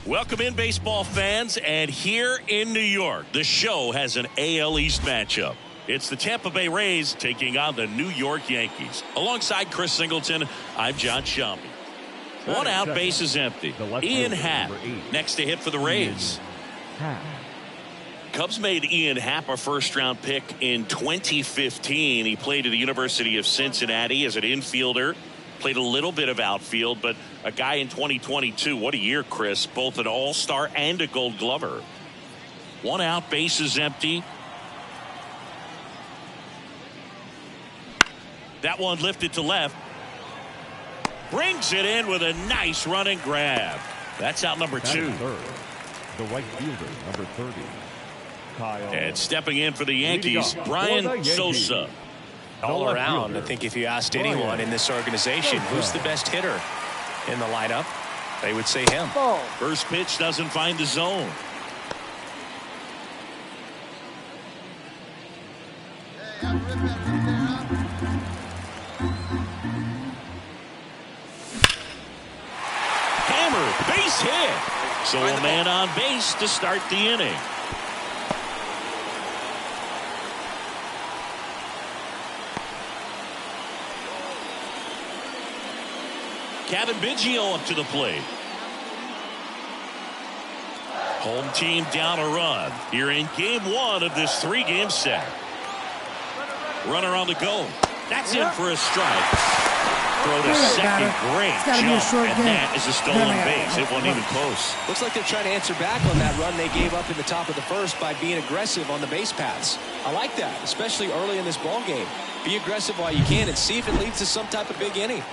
Welcome in, baseball fans, and here in New York, the show has an AL East matchup. It's the Tampa Bay Rays taking on the New York Yankees. Alongside Chris Singleton, I'm John Shambi. One out, bases empty. Ian Happ next to hit for the Rays. Cubs made Ian Happ a first-round pick in 2015. He played at the University of Cincinnati as an infielder. Played a little bit of outfield, but a guy in 2022. What a year, Chris. Both an all-star and a gold glover. One out, bases empty. That one lifted to left. Brings it in with a nice running grab. That's out number 2. The right fielder, number 30. Kyle. And stepping in for the Yankees, Bryan Sosa. All around, I think if you asked anyone in this organization who's the best hitter in the lineup, they would say him. First pitch doesn't find the zone. Hammer, base hit. So a man on base to start the inning. Kevin Biggio up to the plate. Home team down a run here in game 1 of this 3-game set. Runner on the go. That's in for a strike. Throw to second. Great jump. And that is a stolen base. It wasn't even close. Looks like they're trying to answer back on that run they gave up in the top of the first by being aggressive on the base paths. I like that, especially early in this ball game. Be aggressive while you can and see if it leads to some type of big inning.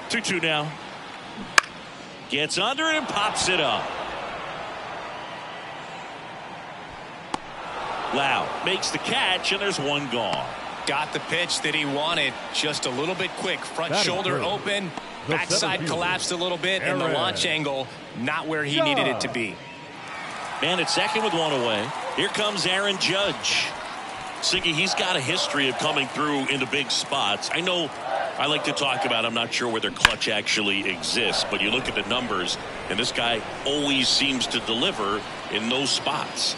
2-2 now. Gets under it and pops it up. Lau makes the catch, and there's one gone. Got the pitch that he wanted, just a little bit quick. Front shoulder open, backside collapsed a little bit, and the launch angle not where he needed it to be. Man at second with one away. Here comes Aaron Judge. Siggy, he's got a history of coming through into big spots. I know I like to talk about, I'm not sure whether clutch actually exists, but you look at the numbers, and this guy always seems to deliver in those spots.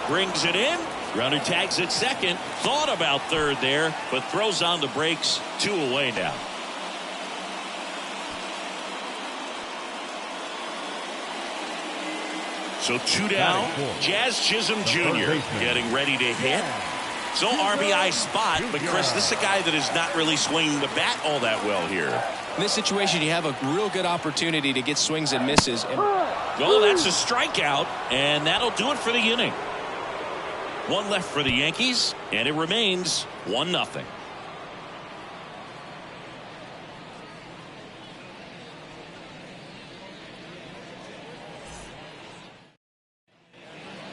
Brings it in. Runner tags at second. Thought about third there, but throws on the brakes. 2 away now. So 2 down. Jazz Chisholm Jr. getting ready to hit. So RBI spot, but Chris, this is a guy that is not really swinging the bat all that well here. In this situation, you have a real good opportunity to get swings and misses. Oh, that's a strikeout, and that'll do it for the inning. 1 left for the Yankees, and it remains 1-0.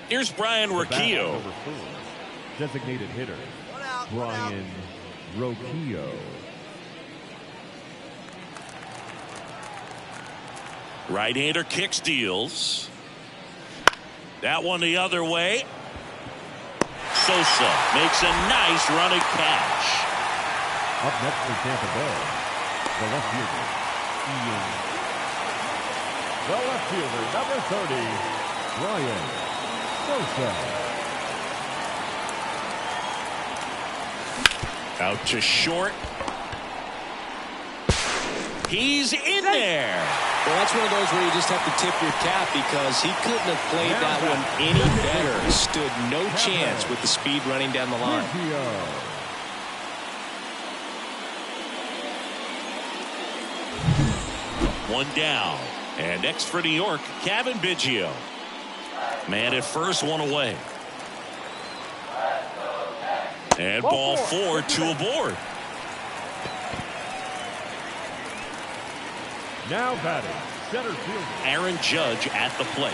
Here's Brian Rocchio. Designated hitter, Bryan Rocchio. Right-hander kicks, deals. That one the other way. Sosa makes a nice running catch. Up next for Tampa Bay, the left fielder, Ian. The left fielder, number 30, Bryan Sosa. Out to short. He's in there. Well, that's one of those where you just have to tip your cap because he couldn't have played that one any better. He stood no chance with the speed running down the line. One down. And next for New York, Kevin Biggio. Man at first, one away. And ball 4, 2 aboard. Now batting, center fielder Aaron Judge at the plate.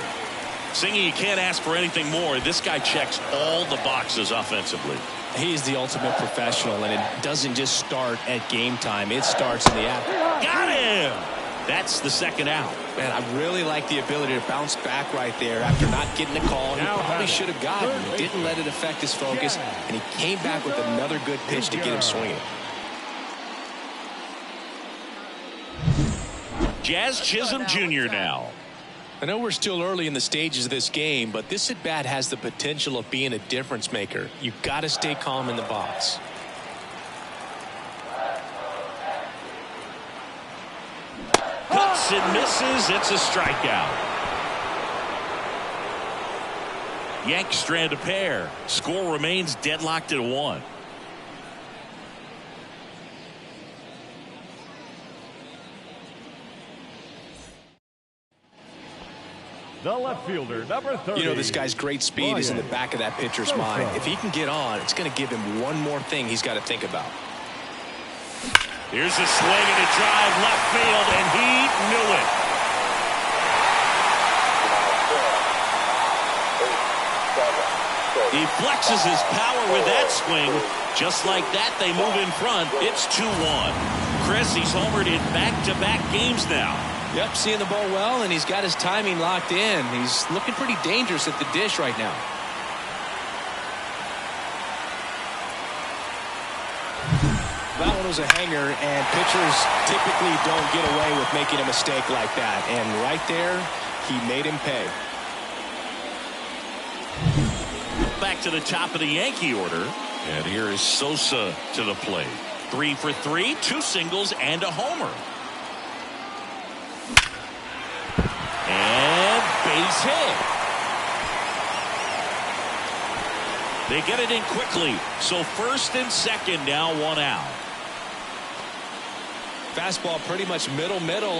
Singy, you can't ask for anything more. This guy checks all the boxes offensively. He's the ultimate professional, and it doesn't just start at game time. It starts in the act. Got him! That's the second out. Man, I really like the ability to bounce back right there after not getting a call. He probably should have gotten. He didn't let it affect his focus, and he came back with another good pitch to get him swinging. Jazz Chisholm Jr. now. I know we're still early in the stages of this game, but this at-bat has the potential of being a difference maker. You've got to stay calm in the box. Cuts and misses. It's a strikeout. Yanks strand a pair. Score remains deadlocked at 1. The left fielder, number 30. You know, this guy's great speed is in the back of that pitcher's mind. If he can get on, it's going to give him one more thing he's got to think about. Here's a swing and a drive left field, and he knew it. He flexes his power with that swing. Just like that, they move in front. It's 2-1. Chris, he's homered in back-to-back games now. Yep, seeing the ball well, and he's got his timing locked in. He's looking pretty dangerous at the dish right now. That one was a hanger, and pitchers typically don't get away with making a mistake like that. And right there, he made him pay. Back to the top of the Yankee order. And here is Sosa to the plate. 3 for 3, 2 singles, and a homer. And base hit. They get it in quickly. So first and second now, 1 out. Fastball pretty much middle,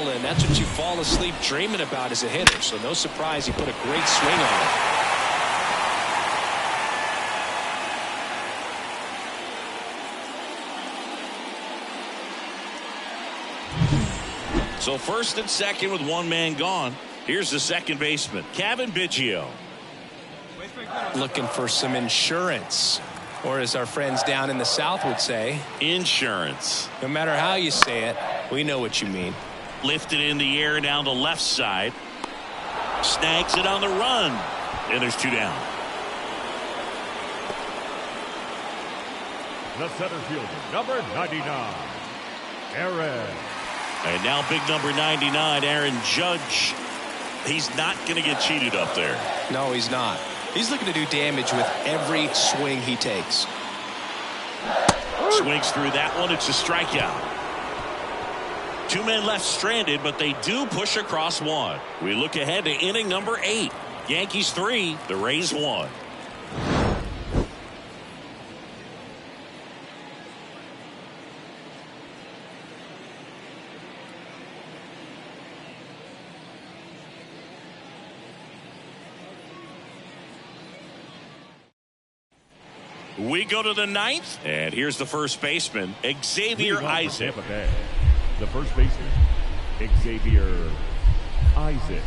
and that's what you fall asleep dreaming about as a hitter. So no surprise he put a great swing on it. So first and second with 1 man gone. Here's the second baseman, Kevin Biggio. Looking for some insurance, or as our friends down in the South would say, insurance. No matter how you say it, we know what you mean. Lifted in the air down the left side. Snags it on the run. And there's 2 down. The center fielder, number 99, Aaron. And now big number 99, Aaron Judge. He's not going to get cheated up there. No, he's not. He's looking to do damage with every swing he takes. Swings through that one. It's a strikeout. 2 men left stranded, but they do push across 1. We look ahead to inning number 8. Yankees 3, the Rays 1. We go to the 9th, and here's the first baseman, Xavier Isaac. The first baseman, Xavier Isaac.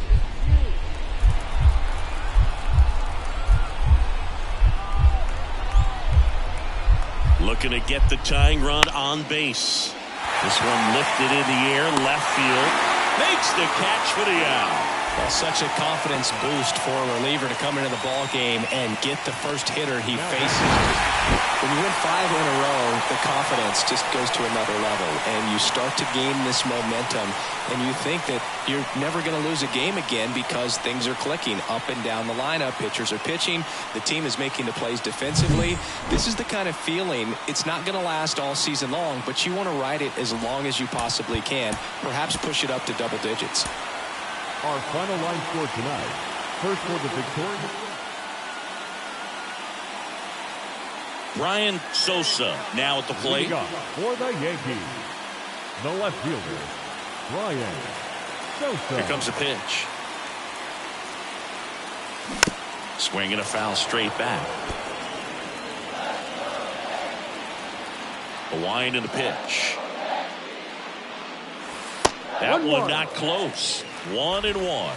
Looking to get the tying run on base. This one lifted in the air, left field. Makes the catch for the out. Well, such a confidence boost for a reliever to come into the ball game and get the first hitter he faces. When you win 5 in a row, the confidence just goes to another level, and you start to gain this momentum, and you think that you're never going to lose a game again because things are clicking up and down the lineup. Pitchers are pitching. The team is making the plays defensively. This is the kind of feeling, it's not going to last all season long, but you want to ride it as long as you possibly can, perhaps push it up to double digits. Our final line score tonight. First for the victorious. Bryan Sosa now at the plate. For the Yankees, the left fielder, Bryan Sosa. Here comes a pitch. Swing and a foul straight back. A wind and a pitch. That one not close. 1-1.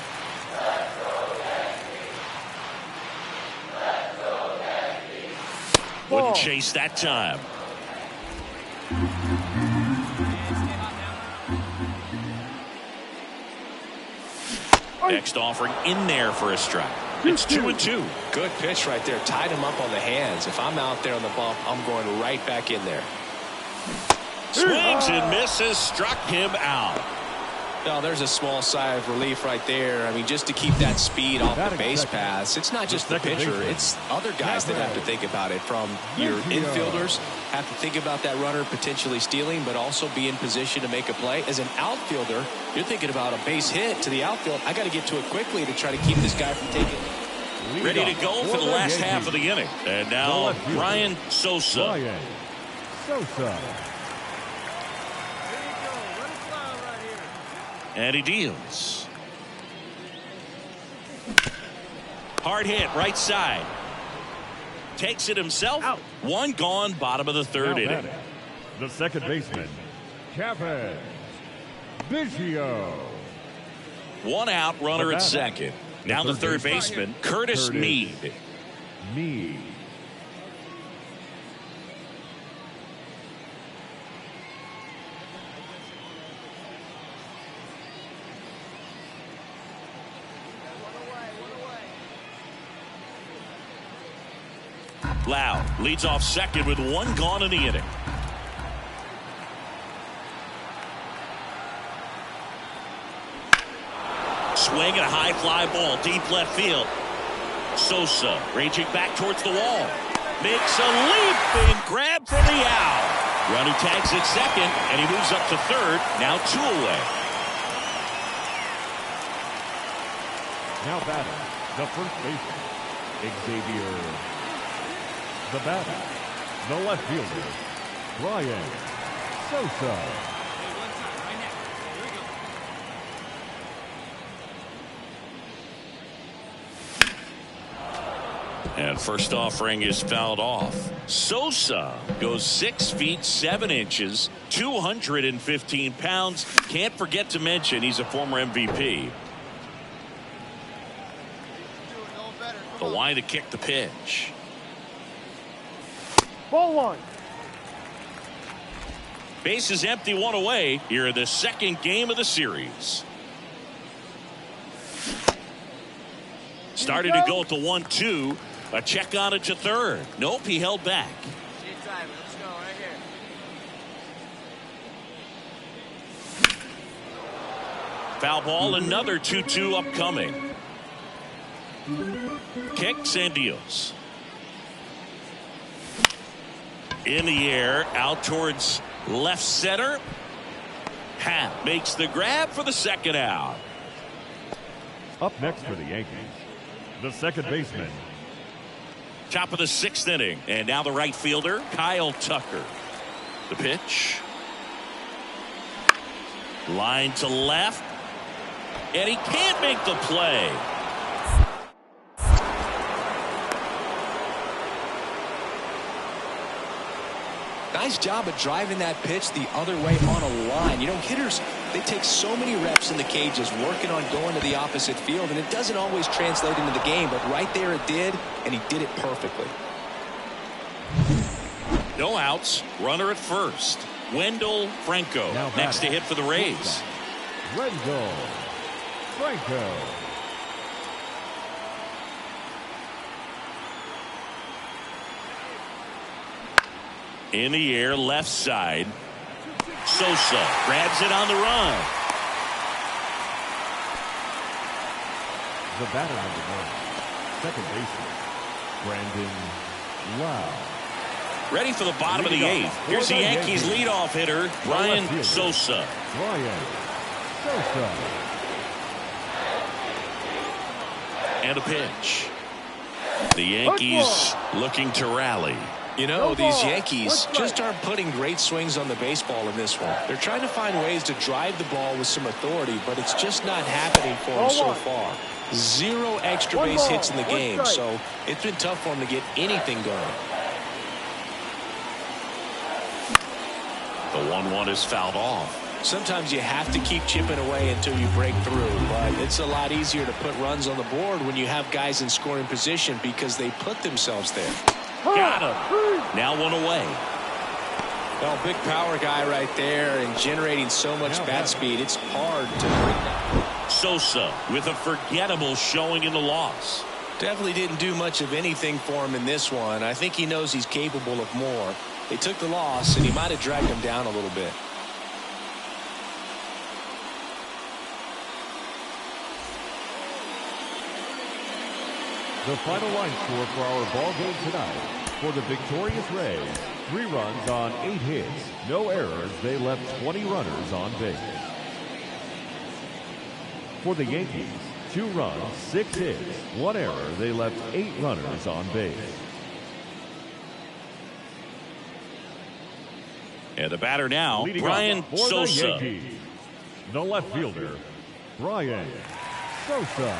Wouldn't chase that time. Next offering in there for a strike. It's 2-2. Good pitch right there. Tied him up on the hands. If I'm out there on the bump, I'm going right back in there. Swings and misses. Struck him out. Oh, there's a small sigh of relief right there. I mean, just to keep that speed off the base paths. It's not just the pitcher. It's other guys that have to think about it. From your infielders have to think about that runner potentially stealing, but also be in position to make a play. As an outfielder, you're thinking about a base hit to the outfield. I got to get to it quickly to try to keep this guy from taking it. Ready to go for the last half of the inning. And now Bryan Sosa. Bryan Sosa. And he deals. Hard hit, right side. Takes it himself. Out. One gone, bottom of the third inning. The second baseman, Kevin Biggio. One out, runner at second. Now the third baseman, Curtis Mead. Loud leads off second with one gone in the inning. Swing and a high fly ball deep left field. Sosa raging back towards the wall. Makes a leaping grab for the out. Runner tags at second and he moves up to third. Now 2 away. Now batting, the first baseman, Xavier. The batter, the left fielder, Bryan Sosa. And first offering is fouled off. Sosa goes 6 feet 7 inches, 215 pounds. Can't forget to mention he's a former MVP. The line to kick the pitch. Ball 1. Base is empty, 1 away here in the second game of the series. Started to go at the 1-2. A check on it to third. Nope, he held back. Let's go right here. Foul ball, another 2-2 upcoming. Kicks and deals. In the air, out towards left center. Happ makes the grab for the second out. Up next for the Yankees, the second baseman. Top of the 6th inning. And now the right fielder, Kyle Tucker. The pitch. Line to left. And he can't make the play. Nice job of driving that pitch the other way on a line. You know, hitters, they take so many reps in the cages working on going to the opposite field, and it doesn't always translate into the game, but right there it did, and he did it perfectly. No outs. Runner at first. Wendell Franco next to hit for the Rays. Wendell Franco. In the air, left side. Sosa grabs it on the run. The batter number 1, second baseman, Brandon Lowe. Ready for the bottom of the 8th. Here's the Yankees leadoff hitter, Bryan Sosa. Bryan Sosa. And a pitch. The Yankees looking to rally. You know, these Yankees just aren't putting great swings on the baseball in this one. They're trying to find ways to drive the ball with some authority, but it's just not happening for them so far. 0 extra base hits in the game, so it's been tough for them to get anything going. The 1-1 is fouled off. Sometimes you have to keep chipping away until you break through, but it's a lot easier to put runs on the board when you have guys in scoring position because they put themselves there. Got him. Now 1 away. Well, big power guy right there and generating so much bat speed, it's hard to bring that. Sosa with a forgettable showing in the loss. Definitely didn't do much of anything for him in this one. I think he knows he's capable of more. They took the loss, and he might have dragged him down a little bit. The final line score for our ball game tonight. For the victorious Rays, 3 runs on 8 hits, no errors. They left 20 runners on base. For the Yankees, 2 runs, 6 hits, 1 error. They left 8 runners on base. And the batter now, Leading Bryan for Sosa. the Yankees, the left fielder, Bryan Sosa.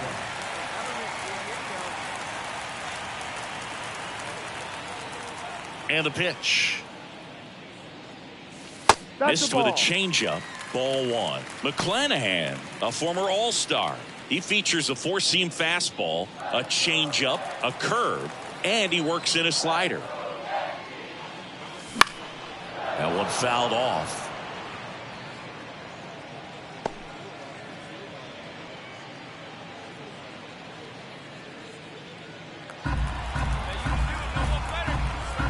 And the pitch. That's Missed the with a ball. changeup. Ball 1. McClanahan, a former All-Star. He features a 4-seam fastball, a changeup, a curve, and he works in a slider. That one fouled off.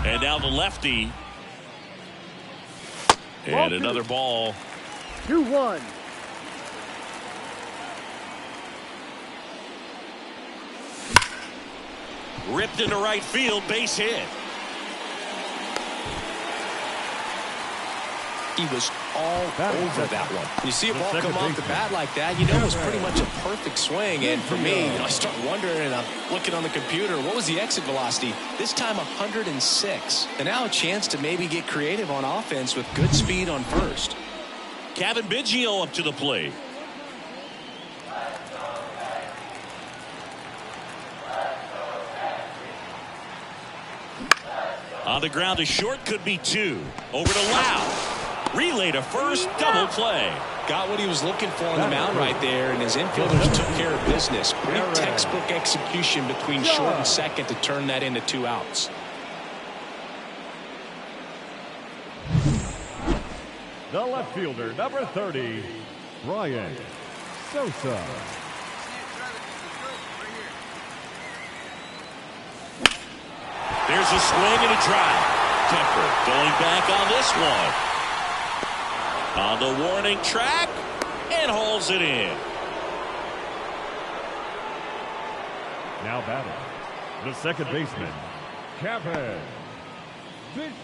And now the lefty. And another ball. 2-1. Ripped into right field, base hit. He was all over that one. You see a ball come off the bat like that, you know it was pretty much a perfect swing. And for me, I start wondering, and I'm looking on the computer, what was the exit velocity? This time 106. And now a chance to maybe get creative on offense with good speed on first. Kevin Biggio up to the plate. On the ground to short, could be 2. Over to Lau. Relay to first, double play. Got what he was looking for on the mound right there, and his infielders took care of business. Pretty textbook execution between short and second to turn that into 2 outs. The left fielder, number 30, Bryan Sosa. There's a swing and a drive. Kemper going back on this one. On the warning track and hauls it in. Now batting, the second baseman, Kevin.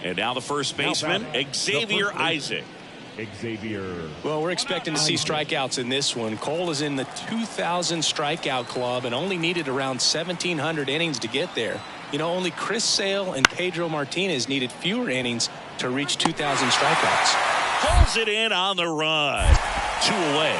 And now the first baseman, Xavier Isaac. Xavier. Well, we're expecting to see strikeouts in this one. Cole is in the 2,000 strikeout club and only needed around 1,700 innings to get there. You know, only Chris Sale and Pedro Martinez needed fewer innings to reach 2,000 strikeouts. Pulls it in on the run. 2 away.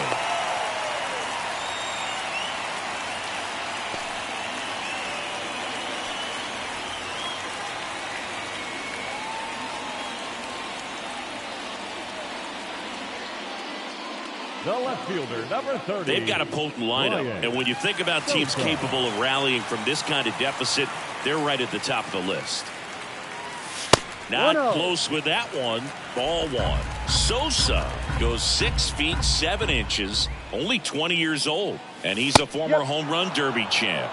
The left fielder, number 30. They've got a potent lineup. Bryan And when you think about teams Sosa. capable of rallying from this kind of deficit, they're right at the top of the list. Not 1-0. close with that one. Ball 1. Sosa goes 6 feet 7 inches, only 20 years old, and he's a former home run derby champ.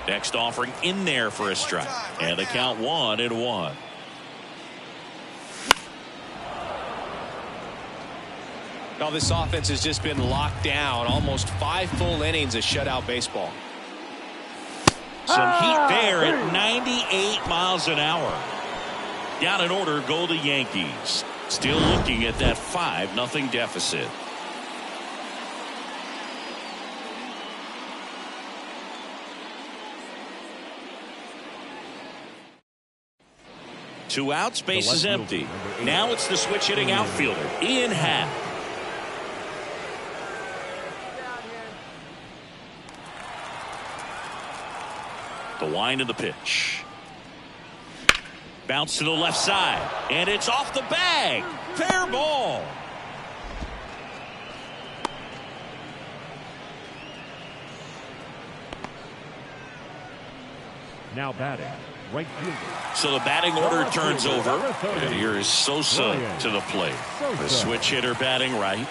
Next offering in there for a strike, and the count 1-1. Now this offense has just been locked down. Almost 5 full innings of shutout baseball. Some heat there at 98 miles an hour. Down in order go the Yankees. Still looking at that 5-0 deficit. Two outs, base is empty. Now it's the switch hitting outfielder, Ian Happ. The wind of the pitch. Bounce to the left side, and it's off the bag. Fair ball. Now batting, right fielder. So the batting order turns over, and here is Sosa to the plate. The switch hitter batting right.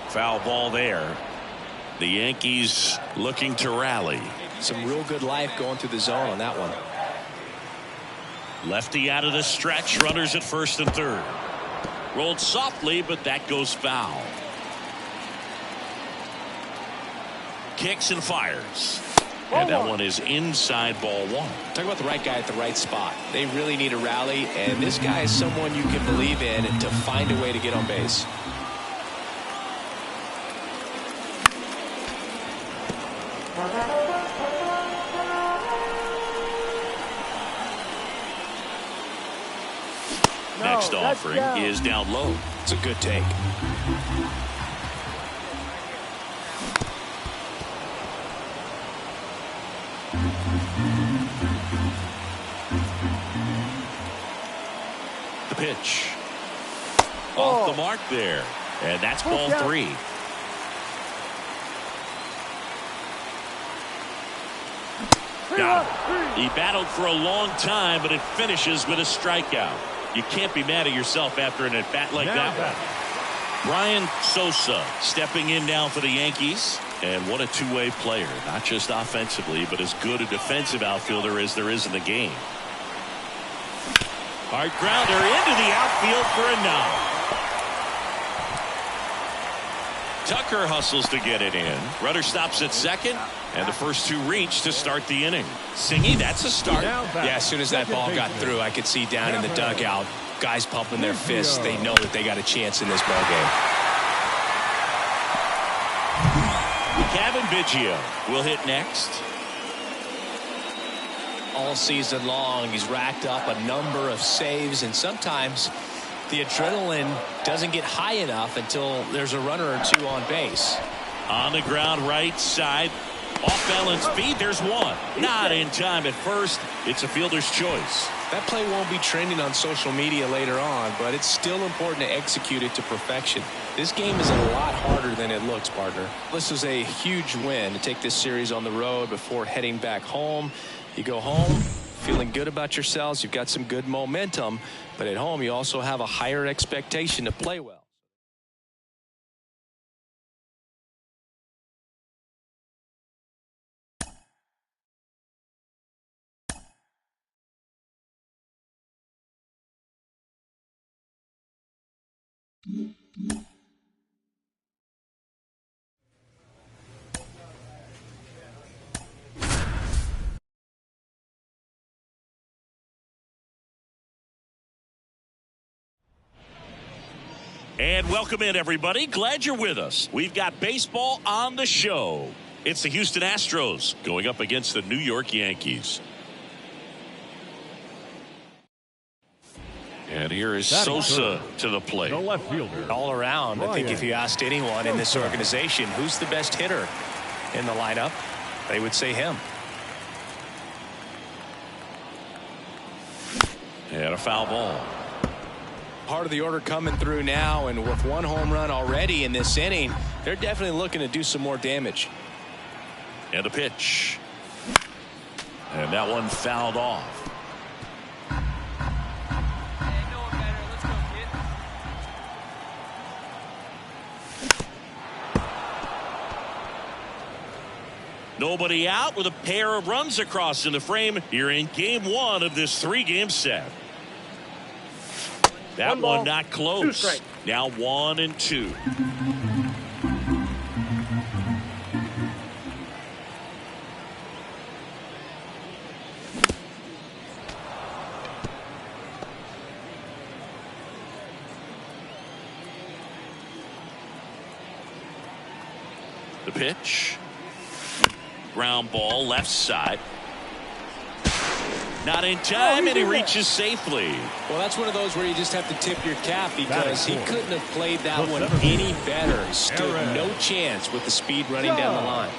Foul ball there. The Yankees looking to rally. Some real good life going through the zone on that one. Lefty out of the stretch, runners at first and third. Rolled softly, but that goes foul. kicks and fires. And that one is inside ball one. Talk about the right guy at the right spot. They really need a rally, and this guy is someone you can believe in to find a way to get on base. Next offering is down low. It's a good take. The pitch. Off the mark there. And that's ball three. Got him. He battled for a long time, but it finishes with a strikeout. You can't be mad at yourself after an at-bat like that one. Bryan Sosa stepping in now for the Yankees. And what a two-way player. Not just offensively, but as good a defensive outfielder as there is in the game. Hard grounder into the outfield for a knock. Tucker hustles to get it in. Rudder stops at second, and the first two reach to start the inning. Singy, that's a start. Yeah, as soon as that ball got through, I could see down in the dugout, guys pumping their fists. They know that they got a chance in this ball game. Kevin Biggio will hit next. All season long, he's racked up a number of saves, and sometimes the adrenaline doesn't get high enough until there's a runner or two on base. On the ground right side. Off balance feed. There's one. Not in time at first. It's a fielder's choice. That play won't be trending on social media later on, but it's still important to execute it to perfection. This game is a lot harder than it looks, partner. This is a huge win to take this series on the road before heading back home. You go home feeling good about yourselves. You've got some good momentum, but at home you also have a higher expectation to play well. And welcome in, everybody. Glad you're with us. We've got baseball on the show. It's the Houston Astros going up against the New York Yankees. And here is Sosa to the plate. The left fielder. All around, I think if you asked anyone in this organization who's the best hitter in the lineup, they would say him. And a foul ball. Part of the order coming through now, and with one home run already in this inning, they're definitely looking to do some more damage. And a pitch. And that one fouled off. Nobody out with a pair of runs across in the frame here in game one of this three-game set. That one not close. Now 1-2. The pitch. Ground ball left side. Not in time, and he reaches safely. Well, that's one of those where you just have to tip your cap because he couldn't have played that one any better. He stood no chance with the speed running down the line.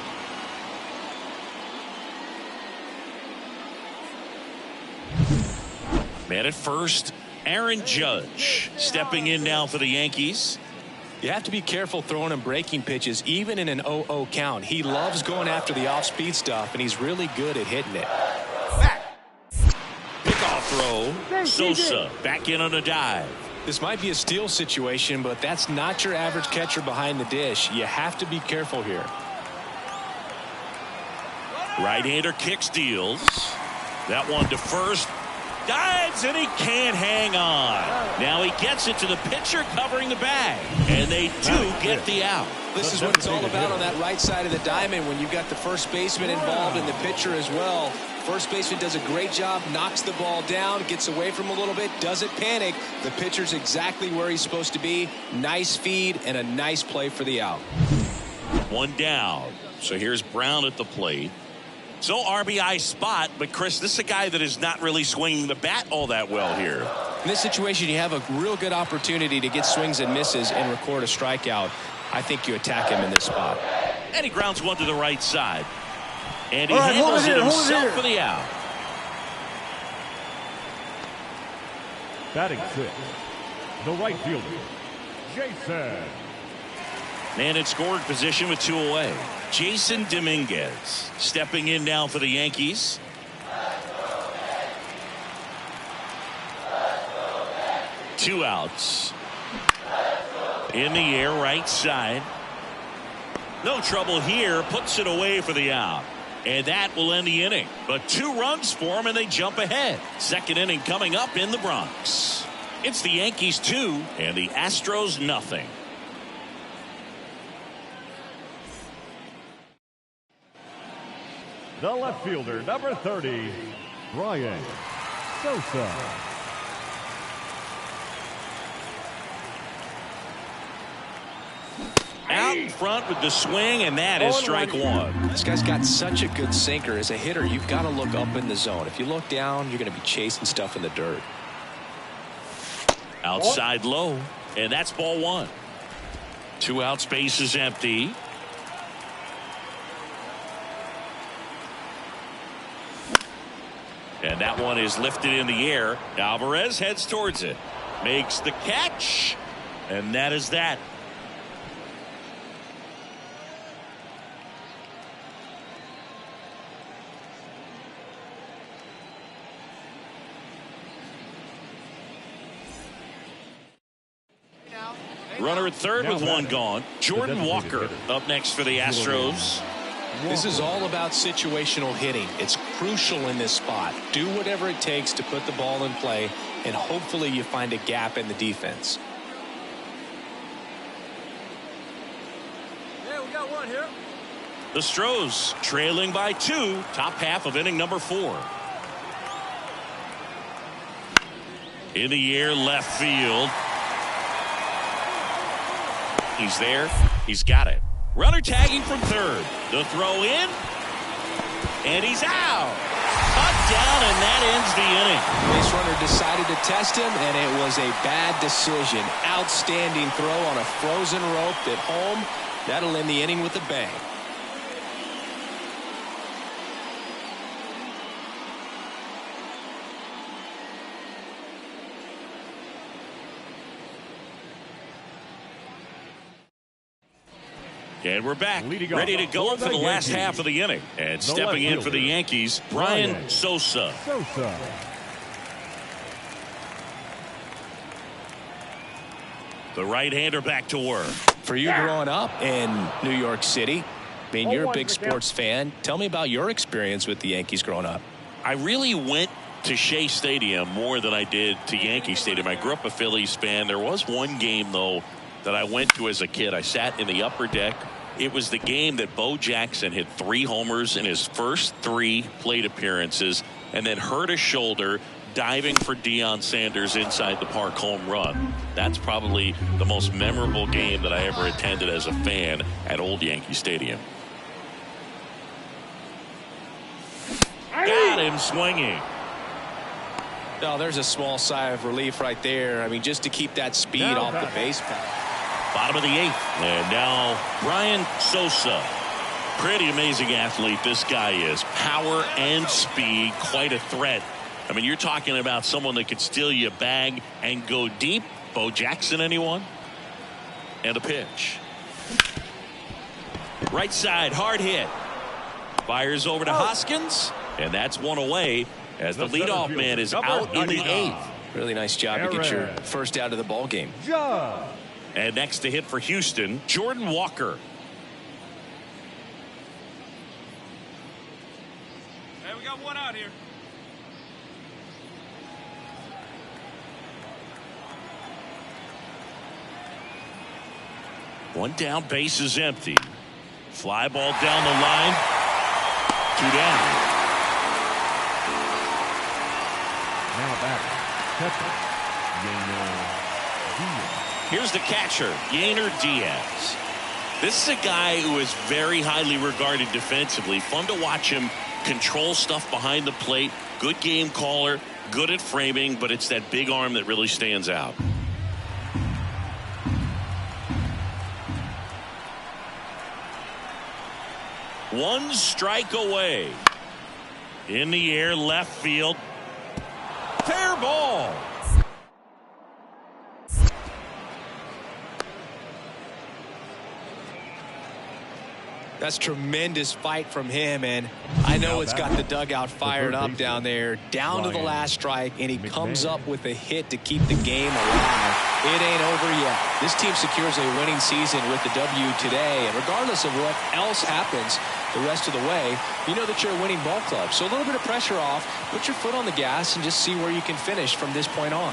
Man at first, Aaron Judge stepping in now for the Yankees. You have to be careful throwing him breaking pitches, even in an 0-0 count. He loves going after the off-speed stuff, and he's really good at hitting it. Pickoff throw. Sosa back in on a dive. This might be a steal situation, but that's not your average catcher behind the dish. You have to be careful here. Right-hander kicks, deals. That one to first. Dives, and he can't hang on. Now he gets it to the pitcher covering the bag. And they do get the out. This is what it's all about on that right side of the diamond when you've got the first baseman involved and the pitcher as well. First baseman does a great job, knocks the ball down, gets away from him a little bit, doesn't panic. The pitcher's exactly where he's supposed to be. Nice feed and a nice play for the out. One down. So here's Brown at the plate. So RBI spot, but Chris, this is a guy that is not really swinging the bat all that well here. In this situation, you have a real good opportunity to get swings and misses and record a strikeout. I think you attack him in this spot. And he grounds one to the right side. And he handles it himself for the out. Batting sixth, the right fielder, Jason. Man in scoring position with 2 away. Jason Dominguez stepping in now for the Yankees. Two outs. In the air, right side. No trouble here. Puts it away for the out. And that will end the inning. But 2 runs for them, and they jump ahead. Second inning coming up in the Bronx. It's the Yankees 2 and the Astros nothing. The left fielder, number 30, Bryan Sosa. Out in front with the swing, and that is strike one. This guy's got such a good sinker. As a hitter, you've got to look up in the zone. If you look down, you're going to be chasing stuff in the dirt. Outside low, and that's ball 1. 2 outs, base is empty. And that one is lifted in the air. Alvarez heads towards it. Makes the catch. And that is that. Runner at third with 1 gone. Jordan Walker up next for the Astros. This is all about situational hitting. It's crucial in this spot. Do whatever it takes to put the ball in play, and hopefully you find a gap in the defense. Yeah, we got one here. The Astros trailing by 2. Top half of inning number 4. In the air, left field. He's there. He's got it. Runner tagging from third. The throw in. And he's out. Touchdown, and that ends the inning. Base runner decided to test him, and it was a bad decision. Outstanding throw on a frozen rope at home. That'll end the inning with a bang. And we're back, ready to go for the last half of the inning. And stepping in for the Yankees, Bryan Sosa. The right-hander back to work. For you growing up in New York City, I mean, you're a big sports fan. Tell me about your experience with the Yankees growing up. I really went to Shea Stadium more than I did to Yankee Stadium. I grew up a Phillies fan. There was one game, though, that I went to as a kid. I sat in the upper deck. It was the game that Bo Jackson hit 3 homers in his first 3 plate appearances and then hurt a shoulder diving for Deion Sanders inside the park home run. That's probably the most memorable game that I ever attended as a fan at Old Yankee Stadium. Got him swinging. No, there's a small sigh of relief right there. I mean, just to keep that speed off the base path. Bottom of the 8th. And now Bryan Sosa. Pretty amazing athlete this guy is. Power and speed. Quite a threat. I mean, you're talking about someone that could steal you a bag and go deep. Bo Jackson, anyone? And a pitch. Right side, hard hit. Fires over to Hoskins. And that's one away as the leadoff man is out in the 8th. Really nice job to get your first out of the ball game. And next to hit for Houston, Jordan Walker. Hey, we got one out here. One down, base is empty. Fly ball down the line. 2 down. Now back, catcher, Yainer Diaz. Here's the catcher, Yainer Diaz. This is a guy who is very highly regarded defensively. Fun to watch him control stuff behind the plate. Good game caller, good at framing, but it's that big arm that really stands out. One strike away. In the air, left field. Fair ball. That's tremendous fight from him, and I know it's got the dugout fired up down there, down to the last strike, and he comes up with a hit to keep the game alive. It ain't over yet. This team secures a winning season with the W today, and regardless of what else happens the rest of the way, you know that you're a winning ball club. So a little bit of pressure off, put your foot on the gas, and just see where you can finish from this point on.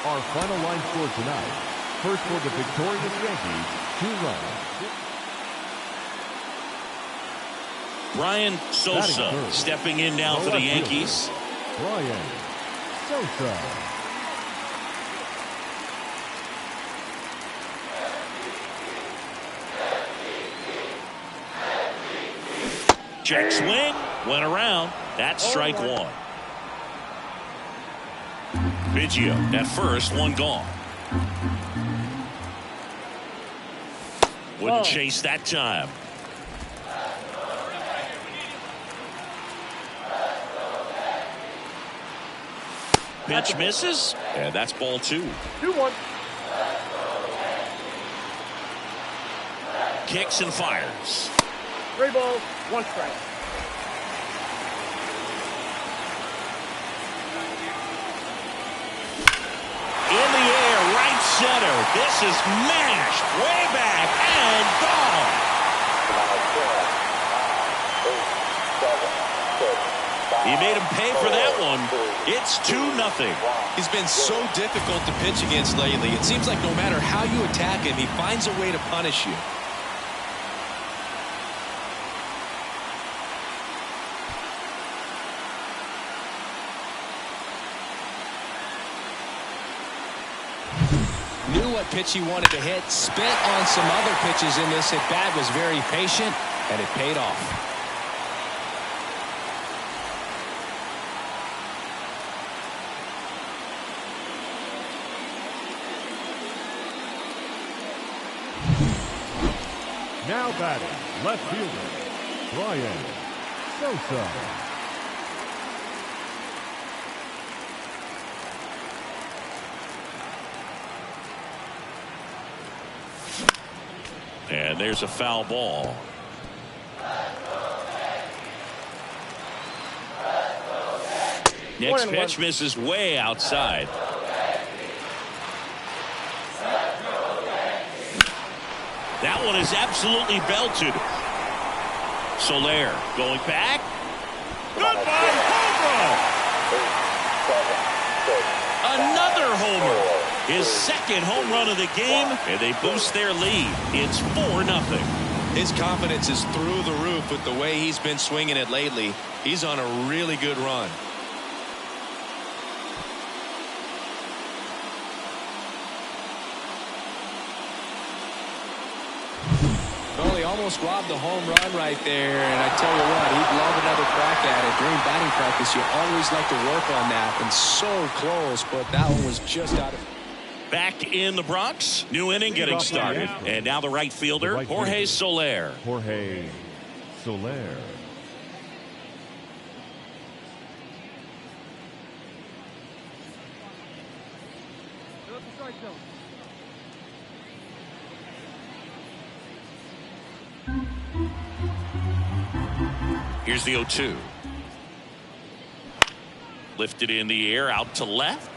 Our final line score tonight. First for the victorious Yankees, 2 runs. Bryan Sosa stepping in now for the Yankees. Bryan Sosa. Check swing, went around. That's strike 1. Biggio at first, 1 gone. Wouldn't chase that time. Pitch misses, and that's ball 2. 2-1. Kicks and fires. 3 balls, 1 strike. In the air, right center. This is mashed way back and gone. He made him pay for that one. It's 2-0. He's been so difficult to pitch against lately. It seems like no matter how you attack him, he finds a way to punish you. Knew what pitch he wanted to hit, spent on some other pitches in this at bat, was very patient, and it paid off. Now batting, left fielder, Bryan Sosa. And there's a foul ball. Next pitch misses way outside. That one is absolutely belted. Soler going back. Goodbye, home run. Another homer. His second home run of the game, and they boost their lead. It's 4-0. His confidence is through the roof with the way he's been swinging it lately. He's on a really good run. Well, he almost robbed the home run right there, and I tell you what, he'd love another crack at it. During batting practice, you always like to work on that, and so close, but that one was just out of... Back in the Bronx, new inning getting started, and now the right fielder, Jorge Soler. Jorge Soler. Here's the 0-2. Lifted in the air, out to left.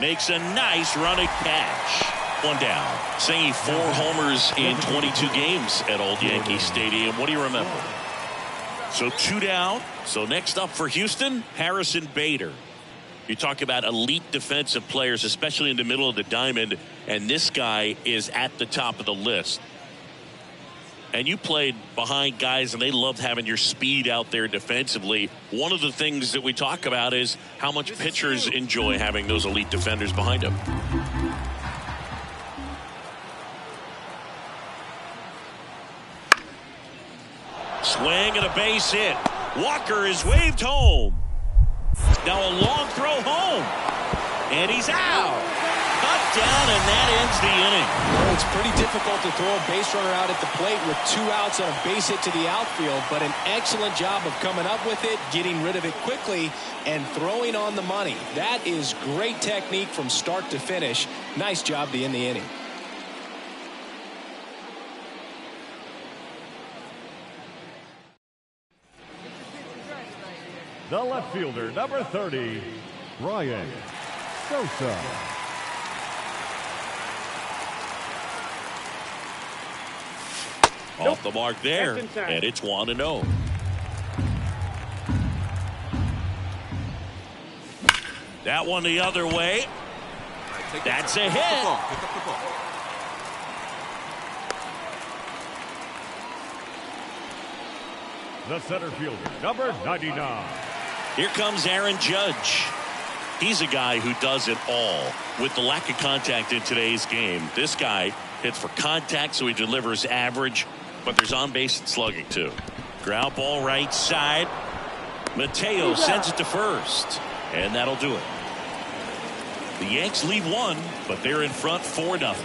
Makes a nice running catch. 1 down. Saying 4 homers in 22 games at Old Yankee Stadium. What do you remember? So 2 down. So next up for Houston, Harrison Bader. You talk about elite defensive players, especially in the middle of the diamond, and this guy is at the top of the list. And you played behind guys, and they loved having your speed out there defensively. One of the things that we talk about is how much pitchers enjoy having those elite defenders behind them. Swing and a base hit. Walker is waved home. Now a long throw home. And he's out. Cut down, and that ends the inning. Well, it's pretty difficult to throw a base runner out at the plate with 2 outs and a base hit to the outfield, but an excellent job of coming up with it, getting rid of it quickly, and throwing on the money. That is great technique from start to finish. Nice job to end the inning. The left fielder, number 30, Bryan Sosa. Off the mark there, and it's 1-0. That one the other way. That's a hit. The center fielder, number 99. Here comes Aaron Judge. He's a guy who does it all. With the lack of contact in today's game, this guy hits for contact, so he delivers average, but there's on-base and slugging, too. Ground ball right side. Mateo sends it to first, and that'll do it. The Yanks lead 1, but they're in front 4-0.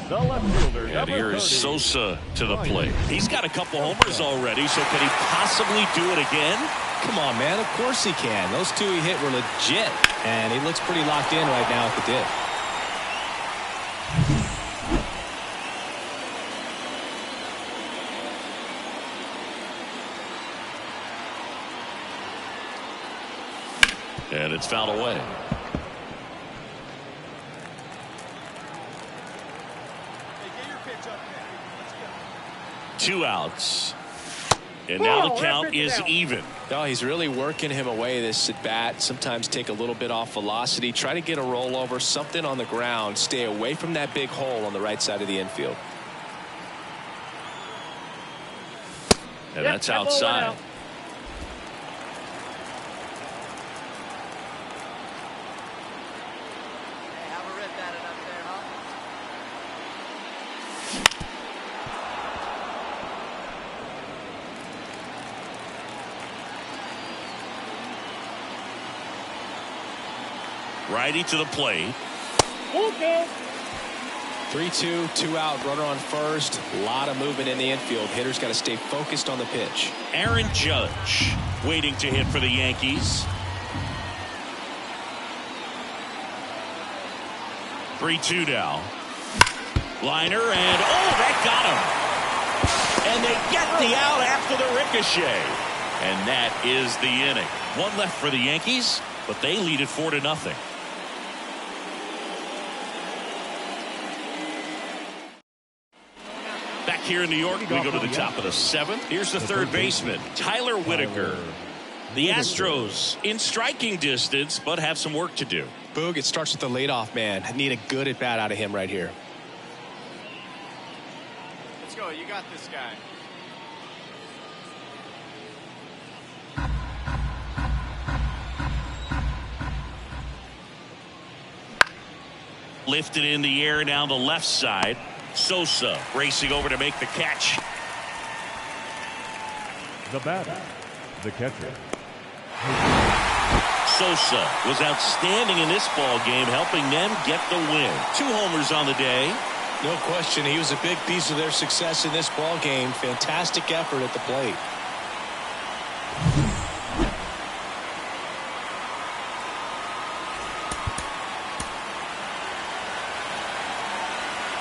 The left fielder, And number here's 30. Sosa to the plate. He's got a couple homers already, so can he possibly do it again? Come on, man. Of course he can. Those 2 he hit were legit, and he looks pretty locked in right now at the dip. And it's fouled away. Hey, get your pitch up there. Let's go. 2 outs. And now the count is even. No, he's really working him away this at bat. Sometimes take a little bit off velocity. Try to get a rollover, something on the ground. Stay away from that big hole on the right side of the infield. And that's outside. Hey, have a rip at it up there, huh? Righty to the plate. Okay. 3-2, 2 out, runner on first. A lot of movement in the infield. Hitter's got to stay focused on the pitch. Aaron Judge waiting to hit for the Yankees. 3-2 now. Liner, and that got him. And they get the out after the ricochet. And that is the inning. 1 left for the Yankees, but they lead it 4-0. Back here in New York, we go to the top of the 7th. Here's the third baseman, Tyler Whitaker. The Astros in striking distance, but have some work to do. Boog, it starts with the leadoff man. Need a good at bat out of him right here. Let's go. You got this guy. Lifted in the air down the left side. Sosa racing over to make the catch. The batter, the catcher. Sosa was outstanding in this ball game, helping them get the win. 2 homers on the day. No question, he was a big piece of their success in this ball game. Fantastic effort at the plate.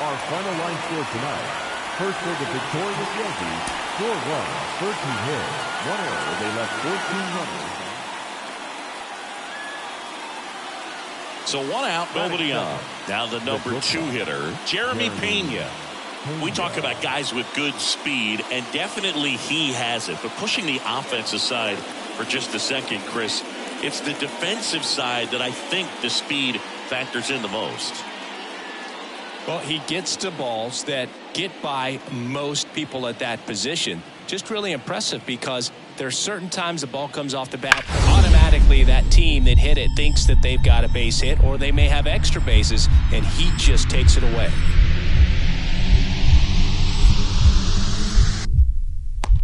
Our final line score tonight. First for the victorious Yankees, 4 runs, 13 hits, 1 error. They left 14 runners. So 1 out, nobody on. Now the number 2 hitter, Jeremy Pena. We talk about guys with good speed, and definitely he has it. But pushing the offense aside for just a second, Chris, it's the defensive side that I think the speed factors in the most. Well, he gets to balls that get by most people at that position. Just really impressive because there's certain times the ball comes off the bat, automatically that team that hit it thinks that they've got a base hit, or they may have extra bases, and he just takes it away.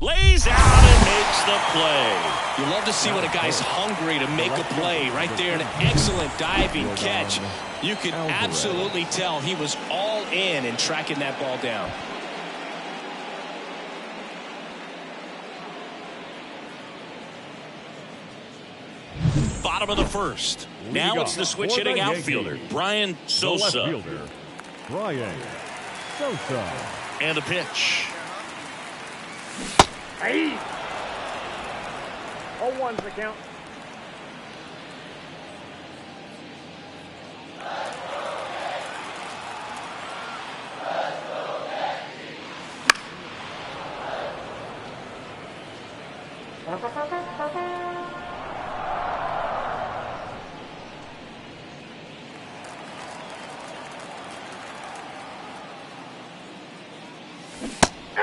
Lays out and makes the play. You love to see when a guy's hungry to make a play. Right there, an excellent diving catch. You can absolutely tell he was all in tracking that ball down. Bottom of the first. Now it's the switch hitting outfielder, Bryan Sosa. Bryan Sosa. And the pitch. Hey! 0-1's the count.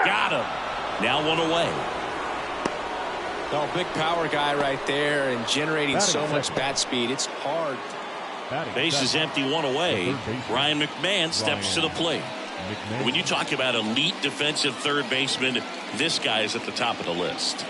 Got him. Now 1 away. Oh, big power guy right there and generating so much bat speed. It's hard. Base is empty, 1 away. Ryan McMahon steps to the plate. When you talk about elite defensive third baseman, this guy is at the top of the list.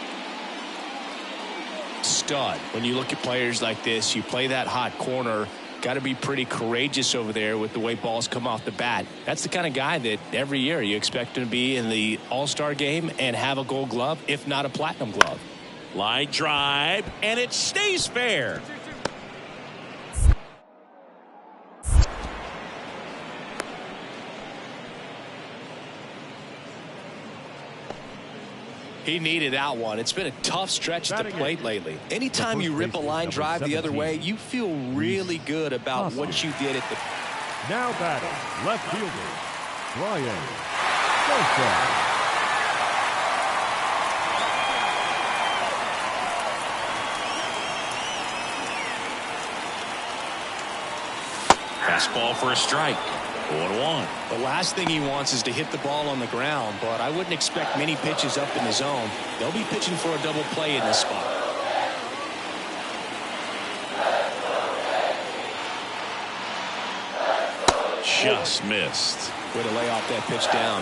Stud. When you look at players like this, you play that hot corner. Got to be pretty courageous over there with the way balls come off the bat. That's the kind of guy that every year you expect him to be in the All-Star game and have a Gold Glove, if not a Platinum Glove. Line drive, and it stays fair. He needed that one. It's been a tough stretch at the plate lately. Anytime you rip a line drive the other way, you feel really good about what you did at the... Now batting, left fielder, Bryan Sosa. Fastball for a strike. 0-1. The last thing he wants is to hit the ball on the ground, but I wouldn't expect many pitches up in the zone. They'll be pitching for a double play in this spot. Just missed. Way to lay off that pitch down.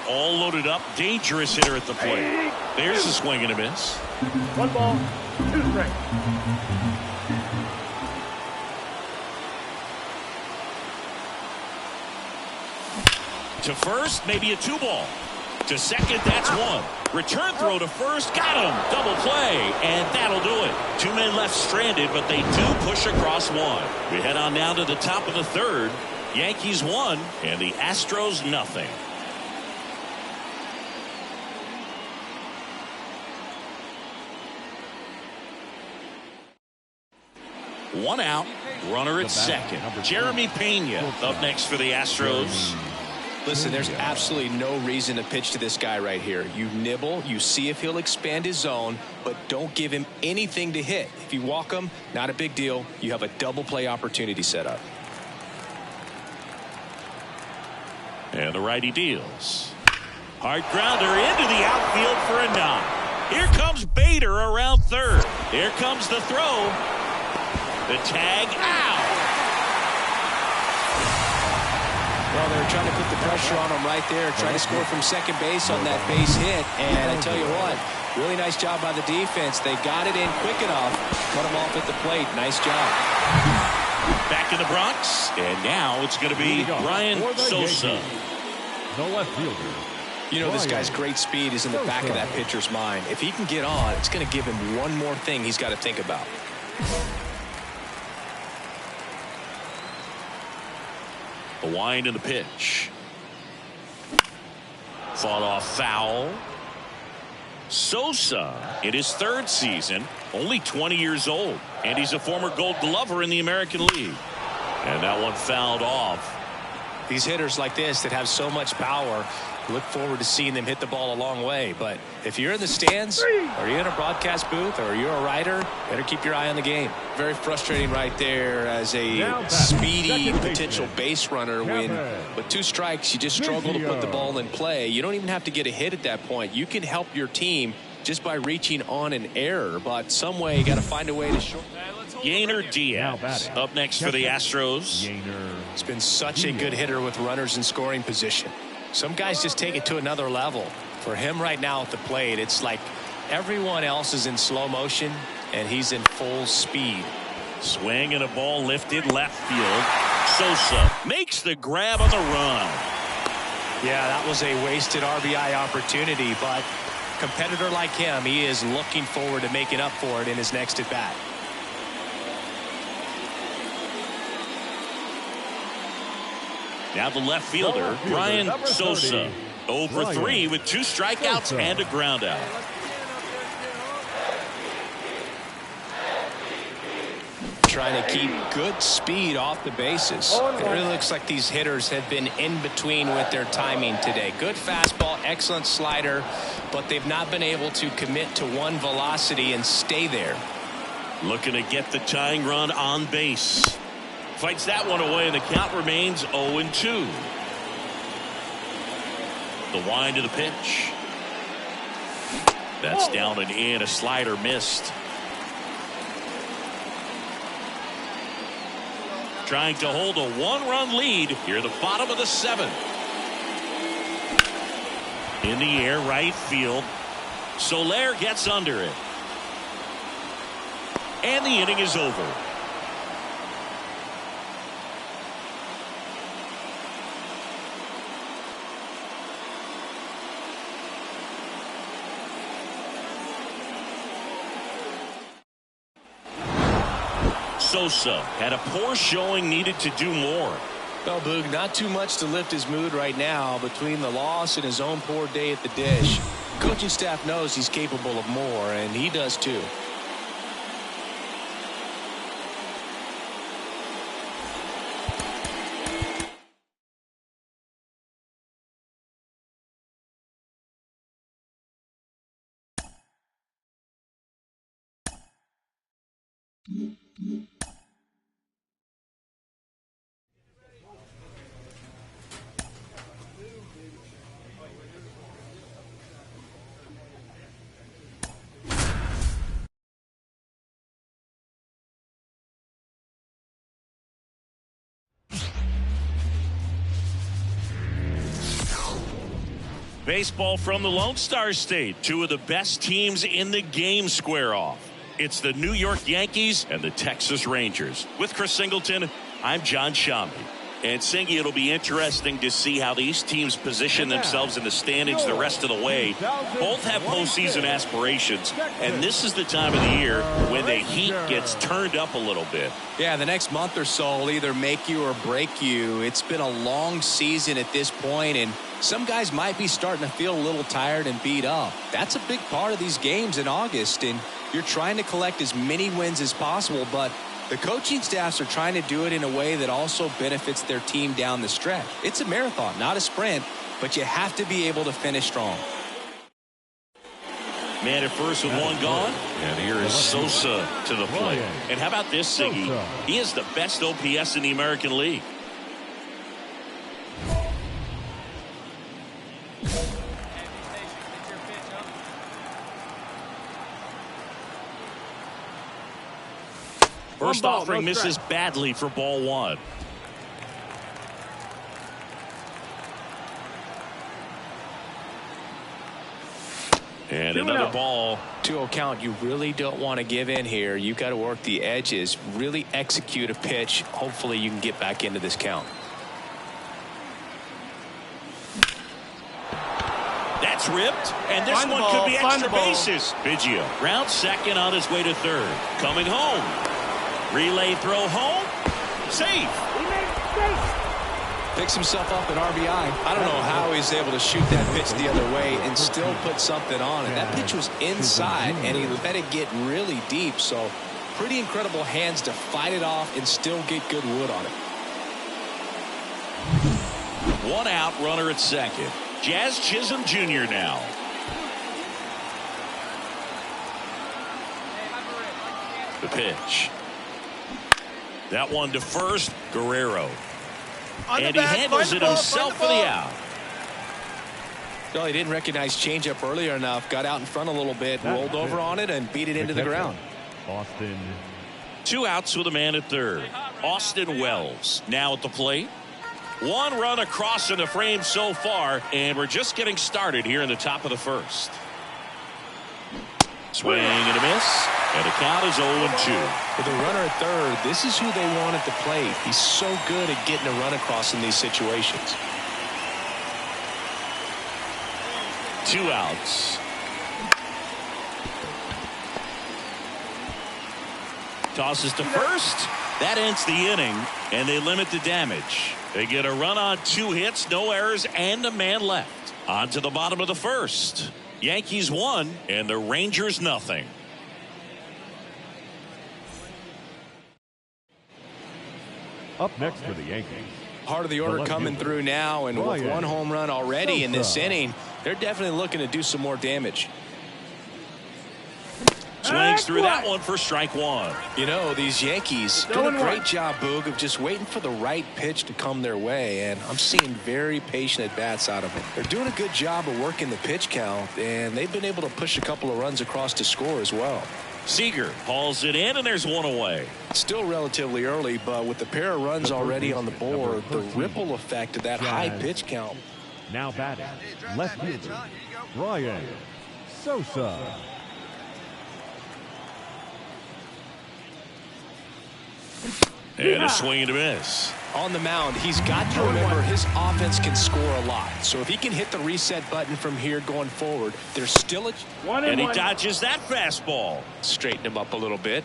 All loaded up. Dangerous hitter at the plate. There's a swing and a miss. 1 ball, 2 strikes. To first, maybe a 2-ball. To second, that's 1. Return throw to first, got him. Double play, and that'll do it. 2 men left stranded, but they do push across 1. We head on now to the top of the third. Yankees 1, and the Astros nothing. One out, runner at second. Jeremy Pena up next for the Astros. Listen, there's absolutely no reason to pitch to this guy right here. You nibble, you see if he'll expand his zone, but don't give him anything to hit. If you walk him, not a big deal. You have a double play opportunity set up. And the righty deals. Hard grounder into the outfield for a knock. Here comes Bader around third. Here comes the throw. The tag out. Well, they're trying to put the pressure on him right there, trying to score from second base on that base hit. And I tell you what, really nice job by the defense. They got it in quick enough, cut him off at the plate. Nice job. Back in the Bronx, and now it's going to be Bryan Sosa. The left fielder. You know, this guy's great speed is in the back of that pitcher's mind. If he can get on, it's going to give him one more thing he's got to think about. The wind and the pitch. Fought off foul. Sosa in his third season, only 20 years old, and he's a former Gold Glover in the American League. And that one fouled off. These hitters like this that have so much power, look forward to seeing them hit the ball a long way. But if you're in the stands, or you're in a broadcast booth, or you're a writer, better keep your eye on the game. Very frustrating right there as a speedy potential base runner when with 2 strikes you just struggle to put the ball in play. You don't even have to get a hit at that point. You can help your team just by reaching on an error, but some way you got to find a way to short. Yainer Diaz up next for the Astros. He's been such a good hitter with runners in scoring position. Some guys just take it to another level. For him right now at the plate, it's like everyone else is in slow motion and he's in full speed. Swing and a ball lifted left field. Sosa makes the grab on the run. Yeah, that was a wasted RBI opportunity, but a competitor like him, he is looking forward to making up for it in his next at bat. Now the left fielder, Bryan Sosa, 0 for 3 with 2 strikeouts and a ground out. Trying to keep good speed off the bases. It really looks like these hitters have been in between with their timing today. Good fastball, excellent slider, but they've not been able to commit to one velocity and stay there. Looking to get the tying run on base. Fights that one away, and the count remains 0-2. The wind of the pitch. That's down and in. A slider missed. Trying to hold a 1-run lead here at the bottom of the 7th. In the air, right field. Soler gets under it. And the inning is over. Sosa had a poor showing, needed to do more. Well, Boog, not too much to lift his mood right now between the loss and his own poor day at the dish. Coaching staff knows he's capable of more, and he does too. Baseball from the Lone Star State. 2 of the best teams in the game square off. It's the New York Yankees and the Texas Rangers. With Chris Singleton, I'm John Shambi. And Singy, it'll be interesting to see how these teams position themselves in the standings the rest of the way. Both have postseason aspirations, and this is the time of the year when the heat gets turned up a little bit. Yeah, the next month or so will either make you or break you. It's been a long season at this point, and some guys might be starting to feel a little tired and beat up. That's a big part of these games in August, and you're trying to collect as many wins as possible, but the coaching staffs are trying to do it in a way that also benefits their team down the stretch. It's a marathon, not a sprint, but you have to be able to finish strong. Man at first with 1 gone, and here is Sosa to the plate. And how about this, Siggy? He is the best OPS in the American League. First offering misses badly for ball 1. And another ball. 2-0 count. You really don't want to give in here. You've got to work the edges, really execute a pitch. Hopefully you can get back into this count. That's ripped, and this one could be extra bases. Biggio round second on his way to third. Coming home. Relay throw home. Safe. Picks himself up an RBI. I don't know how he's able to shoot that pitch the other way and still put something on it. That pitch was inside, and he let it get really deep. So pretty incredible hands to fight it off and still get good wood on it. 1 out, runner at second. Jazz Chisholm Jr. now. The pitch. That one to first, Guerrero. And he handles it himself for the out. No, he didn't recognize changeup earlier enough. Got out in front a little bit, rolled over on it, and beat it into the ground. Austin. 2 outs with a man at third. Austin Wells now at the plate. 1 run across in the frame so far, and we're just getting started here in the top of the first. Swing and a miss, and the count is 0-2. With a runner at third, this is who they want at the plate. He's so good at getting a run across in these situations. 2 outs. Tosses to first. That ends the inning, and they limit the damage. They get a run on 2 hits, no errors, and a man left. On to the bottom of the first. Yankees 1, and the Rangers nothing. Up next for the Yankees. Part of the order coming through now, and with 1 home run already in this inning, they're definitely looking to do some more damage. Swings through that one for strike 1. You know, these Yankees doing a great job, Boog, of just waiting for the right pitch to come their way, and I'm seeing very patient at-bats out of them. They're doing a good job of working the pitch count, and they've been able to push a couple of runs across to score as well. Seager hauls it in, and there's 1 away. Still relatively early, but with the pair of runs already on the board, the ripple effect of that high pitch count. Now batting, left fielder, Bryan Sosa. And a swing and a miss. On the mound, he's got to remember his offense can score a lot. So if he can hit the reset button from here going forward, there's still a... And he dodges that fastball. Straighten him up a little bit.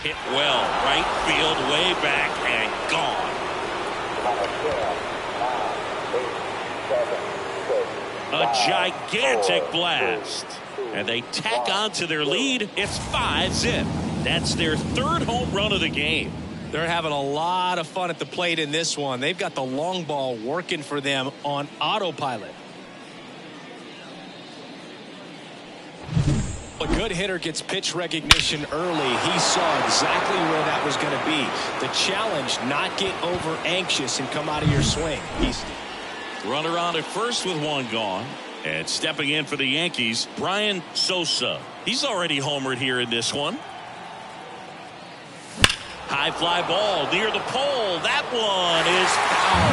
Hit well, right field, way back, and gone. 9, 8, 7, 6, a gigantic blast. And they tack on to their lead. It's 5-zip. That's their 3rd home run of the game. They're having a lot of fun at the plate in this one. They've got the long ball working for them on autopilot. A good hitter gets pitch recognition early. He saw exactly where that was going to be. The challenge, not get over anxious and come out of your swing. Runner on at first with 1 gone. And stepping in for the Yankees, Bryan Sosa. He's already homered here in this one. High fly ball near the pole. That one is foul.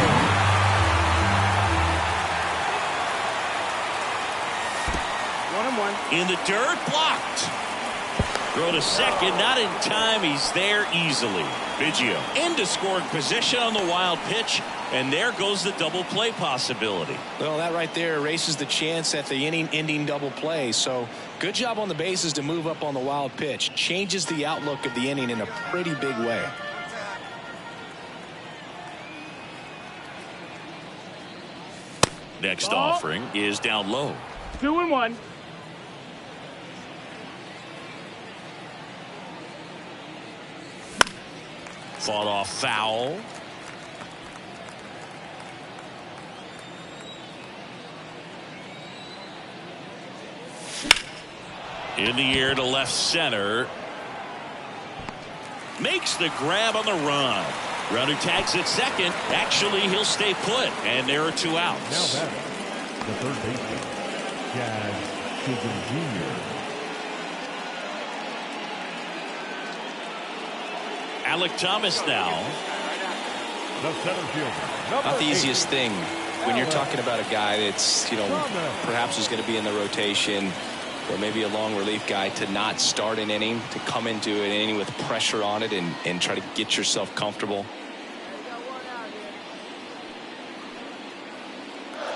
1-1. In the dirt, blocked. Throw to second, not in time. He's there easily. Biggio into scoring position on the wild pitch, and there goes the double play possibility. Well, that right there erases the chance at the inning-ending double play. So good job on the bases to move up on the wild pitch. Changes the outlook of the inning in a pretty big way. Next offering is down low. 2-1. Fought off foul. In the air to left center. Makes the grab on the run. Runner tags at second. Actually, he'll stay put. And there are 2 outs. Now batting, the third baseman, Jazz Chisholm Jr. Alec Thomas now. The center fielder, Not the easiest thing when you're talking about a guy that's, perhaps is going to be in the rotation, or maybe a long relief guy, to not start an inning, to come into an inning with pressure on it and try to get yourself comfortable.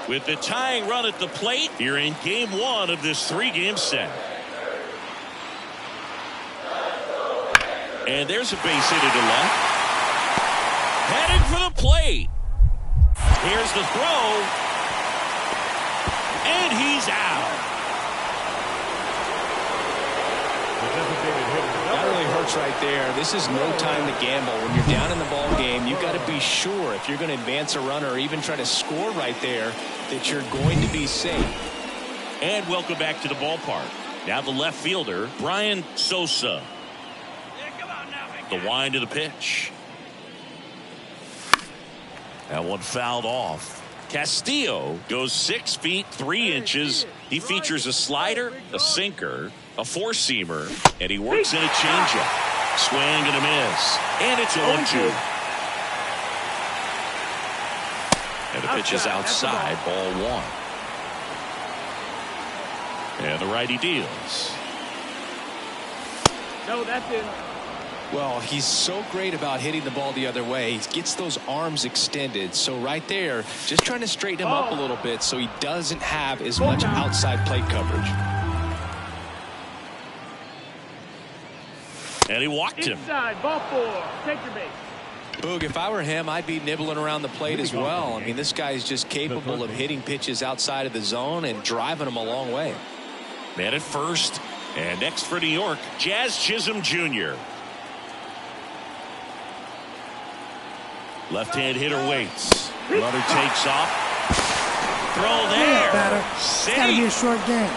With the tying run at the plate, you're in game 1 of this 3-game set. And there's a base hit into left. Headed for the plate. Here's the throw. And he's out. That really hurts right there. This is no time to gamble. When you're down in the ball game, you've got to be sure if you're going to advance a runner or even try to score right there that you're going to be safe. And welcome back to the ballpark. Now the left fielder, Bryan Sosa. The wind of the pitch. That one fouled off. Castillo goes 6 feet 3 inches. He features a slider, a sinker, a four-seamer, and he works in a changeup. Swing and a miss. And it's 0-2. And the pitch is outside, ball 1. And the righty deals. No, that's in. Well, he's so great about hitting the ball the other way. He gets those arms extended. So right there, just trying to straighten him up a little bit so he doesn't have as much outside plate coverage. And he walked him. Inside, ball 4. Take your base. Boog, if I were him, I'd be nibbling around the plate as well. I mean, this guy's just capable of hitting pitches outside of the zone and driving them a long way. Man at first. And next for New York, Jazz Chisholm Jr. Left-hand hitter waits. Runner takes off. Throw there. It's got to be a short game.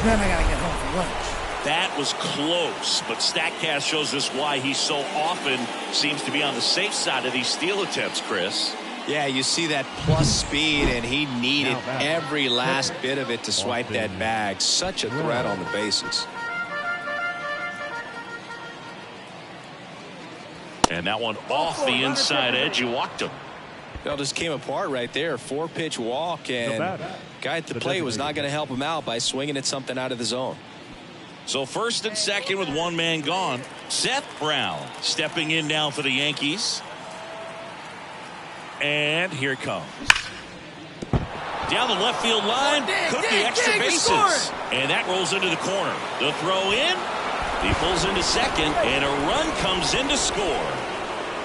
Then I got to get home for lunch. That was close, but StatCast shows us why he so often seems to be on the safe side of these steal attempts, Chris. Yeah, you see that plus speed, and he needed every last bit of it to swipe that bag. Such a threat on the bases. And that one off the inside edge. You walked him. It just came apart right there. 4-pitch walk, and guy at the plate was not going to help him out by swinging at something out of the zone. So first and second with one man gone. Seth Brown stepping in now for the Yankees. And here it comes. Down the left field line. Could be extra bases. And that rolls into the corner. The throw in. He pulls into second, and a run comes in to score.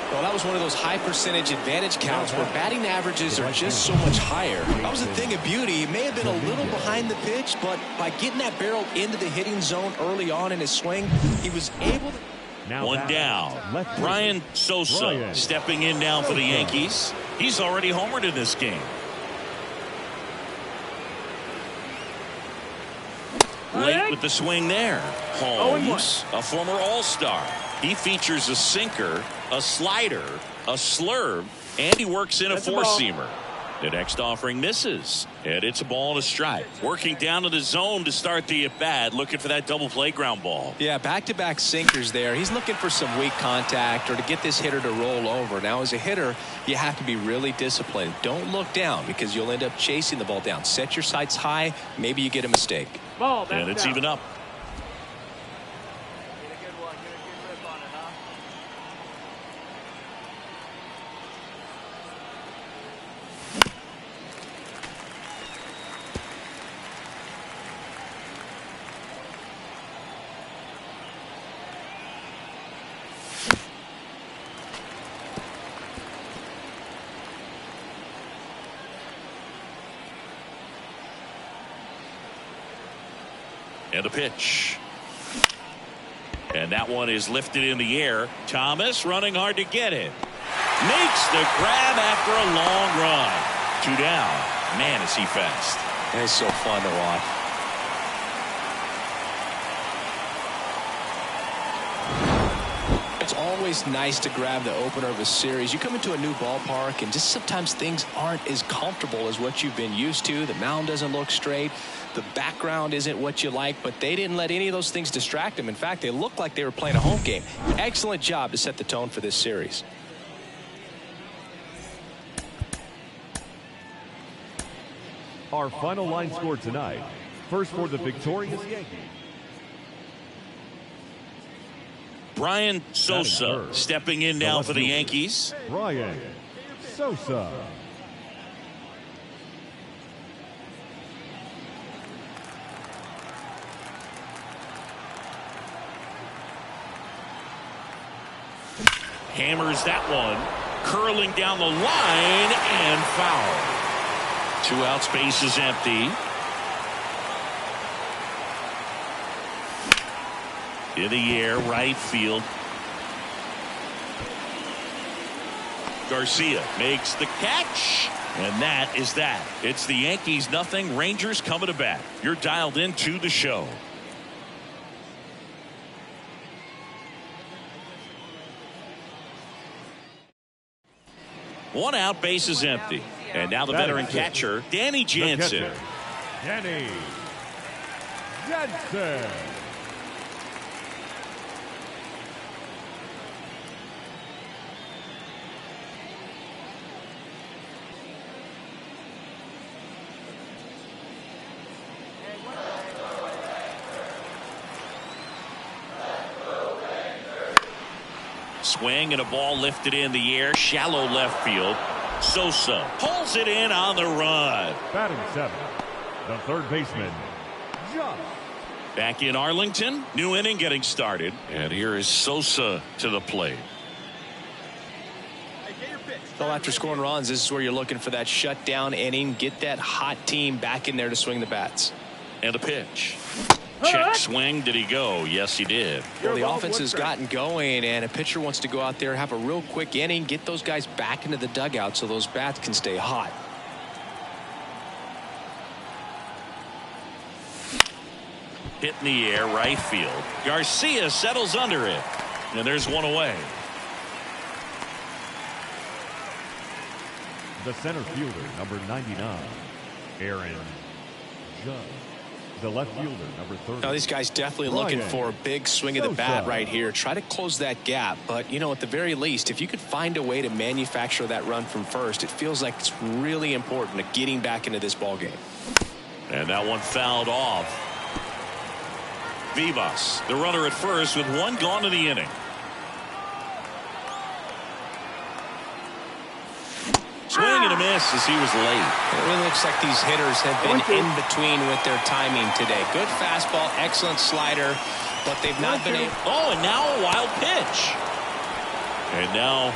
Well, that was one of those high percentage advantage counts where batting averages are just so much higher. That was a thing of beauty. He may have been a little behind the pitch, but by getting that barrel into the hitting zone early on in his swing, he was able to. One down. Bryan Sosa stepping in now for the Yankees. He's already homered in this game. Late with the swing there. Holmes, a former All-Star. He features a sinker, a slider, a slurve, and he works in a four-seamer. The next offering misses, and it's a ball and a strike. Working down to the zone to start the at-bat, looking for that double play ground ball. Yeah, back-to-back sinkers there. He's looking for some weak contact or to get this hitter to roll over. Now, as a hitter, you have to be really disciplined. Don't look down because you'll end up chasing the ball down. Set your sights high. Maybe you get a mistake. Ball, and it's even up. And a pitch. And that one is lifted in the air. Thomas running hard to get it. Makes the grab after a long run. 2 down. Man, is he fast. It's so fun to watch. It's always nice to grab the opener of a series. You come into a new ballpark and just sometimes things aren't as comfortable as what you've been used to. The mound doesn't look straight. The background isn't what you like, but they didn't let any of those things distract them. In fact, they looked like they were playing a home game. Excellent job to set the tone for this series. Our final line score tonight. First for the victorious Yankees. Bryan Sosa stepping in now for the Yankees. Bryan Sosa. Hammers that one. Curling down the line and foul. 2 outs, base is empty. In the air, right field. Garcia makes the catch. And that is that. It's the Yankees nothing, Rangers coming to bat. You're dialed into the show. One out, base is empty. And now the veteran catcher, Danny Jansen. Danny Jansen. Swing and a ball lifted in the air, shallow left field. Sosa pulls it in on the run. Batting 7th, the third baseman, John. Back in Arlington, new inning getting started. And here is Sosa to the plate. Hey, get your pitch. Well, after scoring runs, this is where you're looking for that shutdown inning. Get that hot team back in there to swing the bats. And a pitch. Check swing. Did he go? Yes, he did. Well, the offense has gotten going, and a pitcher wants to go out there, have a real quick inning, get those guys back into the dugout so those bats can stay hot. Hit in the air, right field. Garcia settles under it. And there's one away. The center fielder, number 99, Aaron Judge. The left fielder, number 30. Now, these guys definitely looking for a big swing of the bat right here. Try to close that gap. But, you know, at the very least, if you could find a way to manufacture that run from first, it feels like it's really important to getting back into this ball game. And that one fouled off. Vivas, the runner at first with one gone in the inning. Swing and a miss as he was late. It really looks like these hitters have been in between with their timing today. Good fastball, excellent slider, but they've not been able. Oh, and now a wild pitch. And now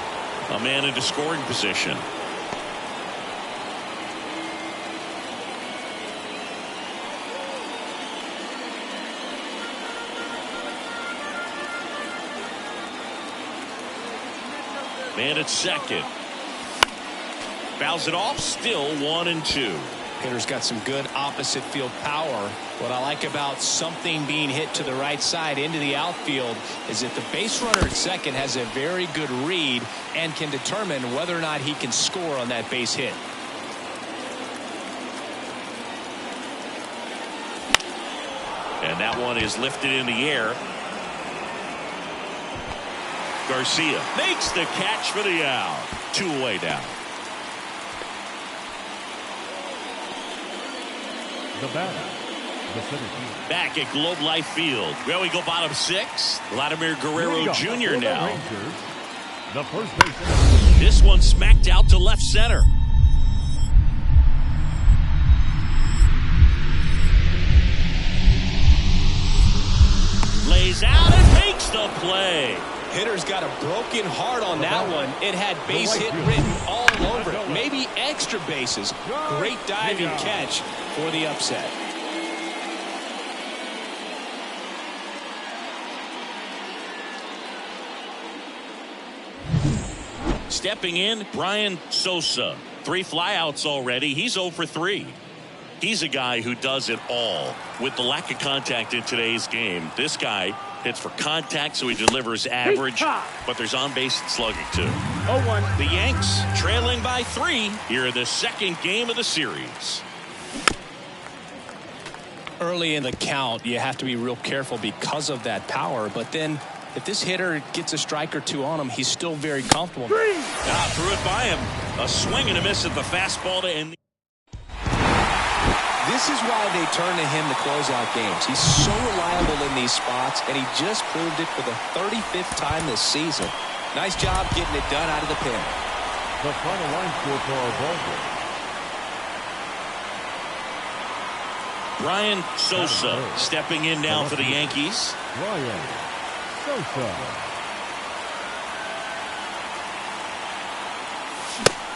a man into scoring position. Man at second. Fouls it off, still 1-2. Hitter's got some good opposite field power. What I like about something being hit to the right side into the outfield is that the base runner at second has a very good read and can determine whether or not he can score on that base hit. And that one is lifted in the air. Garcia makes the catch for the out. 2 away now. The batter, the center fielder. Back at Globe Life Field. Well, we go bottom 6. Vladimir Guerrero Jr. now. Rangers, the first baseman. This one smacked out to left center. Lays out and makes the play. Hitter's got a broken heart on that one. It had base hit written all over it. Maybe extra bases. Great diving catch for the upset. Stepping in, Bryan Sosa. 3 flyouts already. He's 0 for 3. He's a guy who does it all. With the lack of contact in today's game, this guy hits for contact, so he delivers average, but there's on-base slugging too. 0-1. The Yanks trailing by 3 here in the second game of the series. Early in the count, you have to be real careful because of that power, but then if this hitter gets a strike or 2 on him, he's still very comfortable. Threw it by him. A swing and a miss at the fastball to end. This is why they turn to him to close out games. He's so reliable in these spots, and he just proved it for the 35th time this season. Nice job getting it done out of the pen. The final line score for our ball game. Bryan Sosa stepping in now for the Yankees. Bryan Sosa.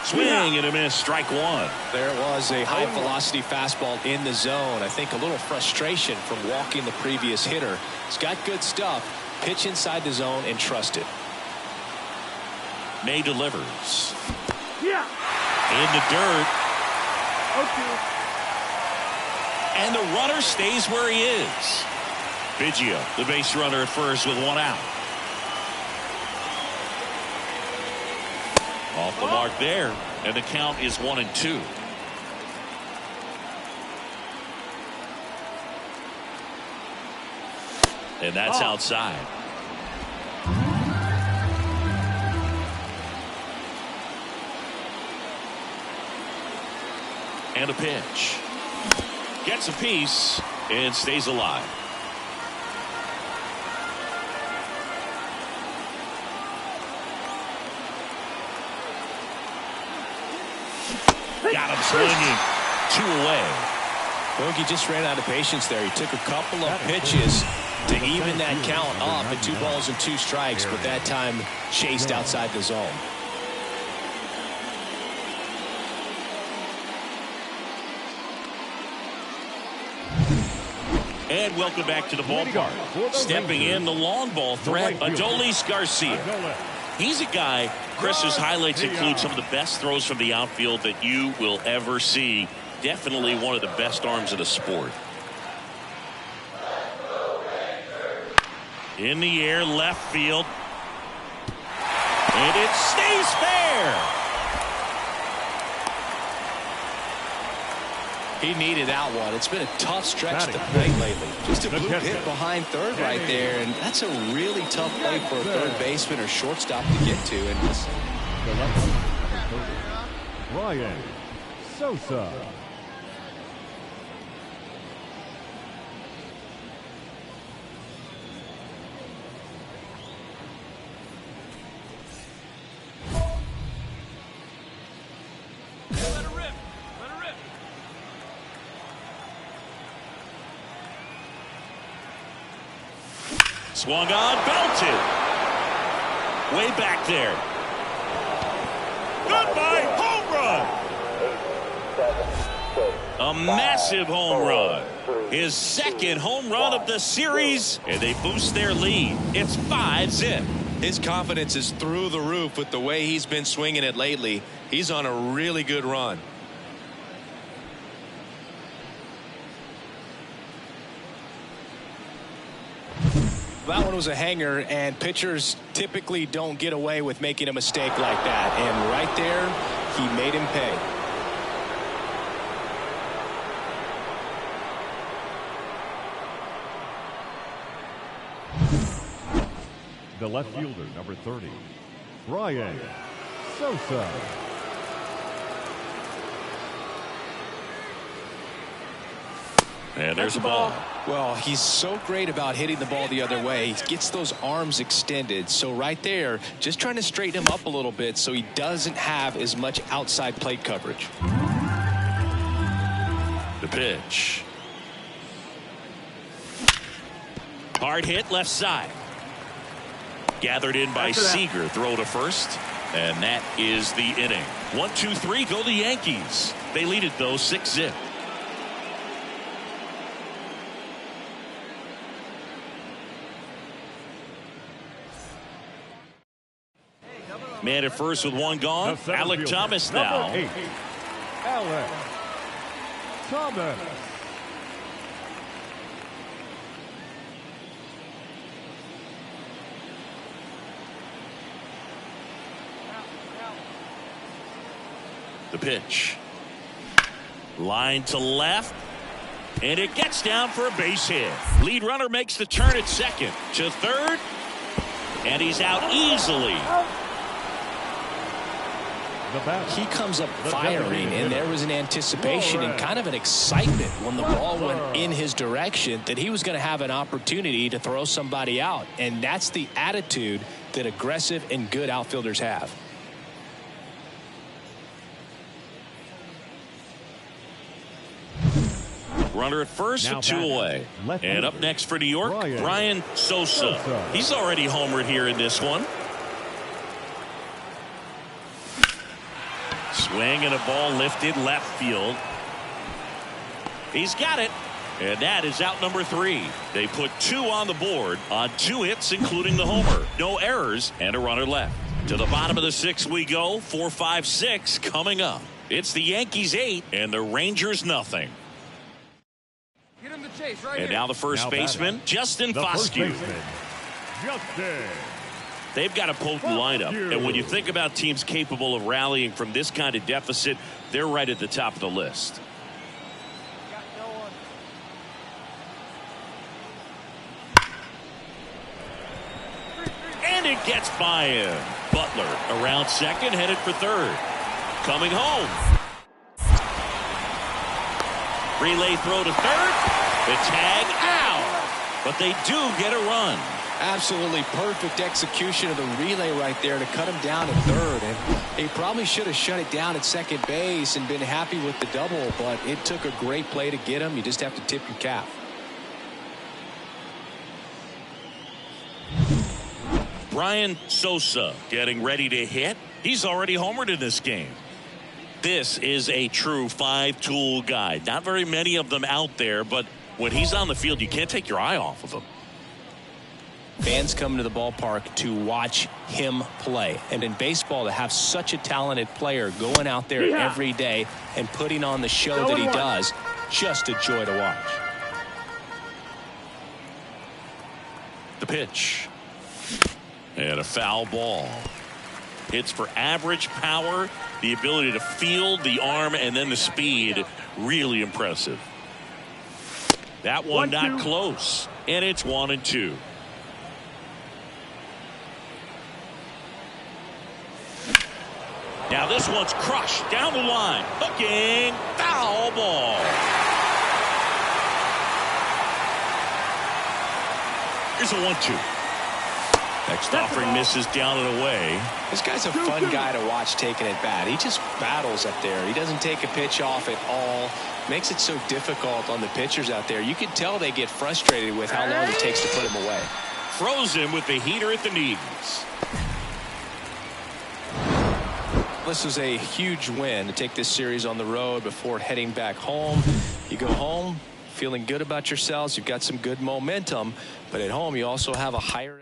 Swing and a miss, strike one. There it was, a high velocity fastball in the zone. I think a little frustration from walking the previous hitter. He's got good stuff. Pitch inside the zone and trust it. May delivers. Yeah. In the dirt. Okay. And the runner stays where he is. Biggio, the base runner at first with one out. Off the mark there, and the count is 1-2. And that's outside. And a pitch. Gets a piece and stays alive. Got him swinging. 2 away. Bogey just ran out of patience there. He took a couple of pitches to even that count up at 2 balls and 2 strikes, but that time chased outside the zone. And welcome back to the ballpark. Stepping in the long ball threat, Adolis Garcia. He's a guy, Chris's highlights include some of the best throws from the outfield that you will ever see. Definitely one of the best arms of the sport. In the air, left field. And it stays fair. He needed that one. It's been a tough stretch to the plate lately. Just a blue hit behind third right there, and that's a really tough play for a third baseman or shortstop to get to. And Bryan Sosa. Swung on, belted. Way back there. Goodbye, home run. A massive home run. His second home run of the series, and they boost their lead. It's 5-zip. His confidence is through the roof with the way he's been swinging it lately. He's on a really good run. that one was a hanger, and pitchers typically don't get away with making a mistake like that. And right there, he made him pay. The left fielder, number 30, Bryan Sosa. And there's a ball. Well, he's so great about hitting the ball the other way. He gets those arms extended. So right there, just trying to straighten him up a little bit so he doesn't have as much outside plate coverage. The pitch. Hard hit left side. Gathered in by Seager. Throw to first. And that is the inning. 1-2-3, go the Yankees. They lead it, though, 6-zip. Man at first with one gone. Alec Thomas now. Number 8, Alec Thomas. The pitch. Line to left. And it gets down for a base hit. Lead runner makes the turn at second. To third. And he's out easily. He comes up firing, and there was an anticipation and kind of an excitement when the ball went in his direction that he was going to have an opportunity to throw somebody out. And that's the attitude that aggressive and good outfielders have. Runner at first with 2 away. And up next for New York, Bryan Sosa. He's already homered here in this one. Swing and a ball lifted left field. He's got it. And that is out number 3. They put 2 on the board on 2 hits, including the homer. No errors and a runner left. To the bottom of the 6th we go. 4, 5, 6 coming up. It's the Yankees 8 and the Rangers nothing. Get him the chase right And here. now the first baseman, Justin Foscue. Justin. They've got a potent lineup. And when you think about teams capable of rallying from this kind of deficit, they're right at the top of the list. Got no one. And it gets by him. Butler around second, headed for third. Coming home. Relay throw to third. The tag out. But they do get a run. Absolutely perfect execution of the relay right there to cut him down at third. And he probably should have shut it down at second base and been happy with the double, but it took a great play to get him. You just have to tip your cap. Bryan Sosa getting ready to hit. He's already homered in this game. This is a true 5-tool guy. Not very many of them out there, but when he's on the field, you can't take your eye off of him. Fans come to the ballpark to watch him play. And in baseball, to have such a talented player going out there every day and putting on the show that he does, just a joy to watch. The pitch. And a foul ball. Hits for average power, the ability to field, the arm, and then the speed. Really impressive. That one not close. And it's 1-2. Now this one's crushed down the line. Hooking. Foul ball. Here's a 1-2. Next offering misses down and away. This guy's a fun guy to watch taking it bat. He just battles up there. He doesn't take a pitch off at all. Makes it so difficult on the pitchers out there. You can tell they get frustrated with how long it takes to put him away. Throws him with the heater at the knees. This was a huge win to take this series on the road before heading back home. You go home feeling good about yourselves. You've got some good momentum, but at home you also have a higher expectation.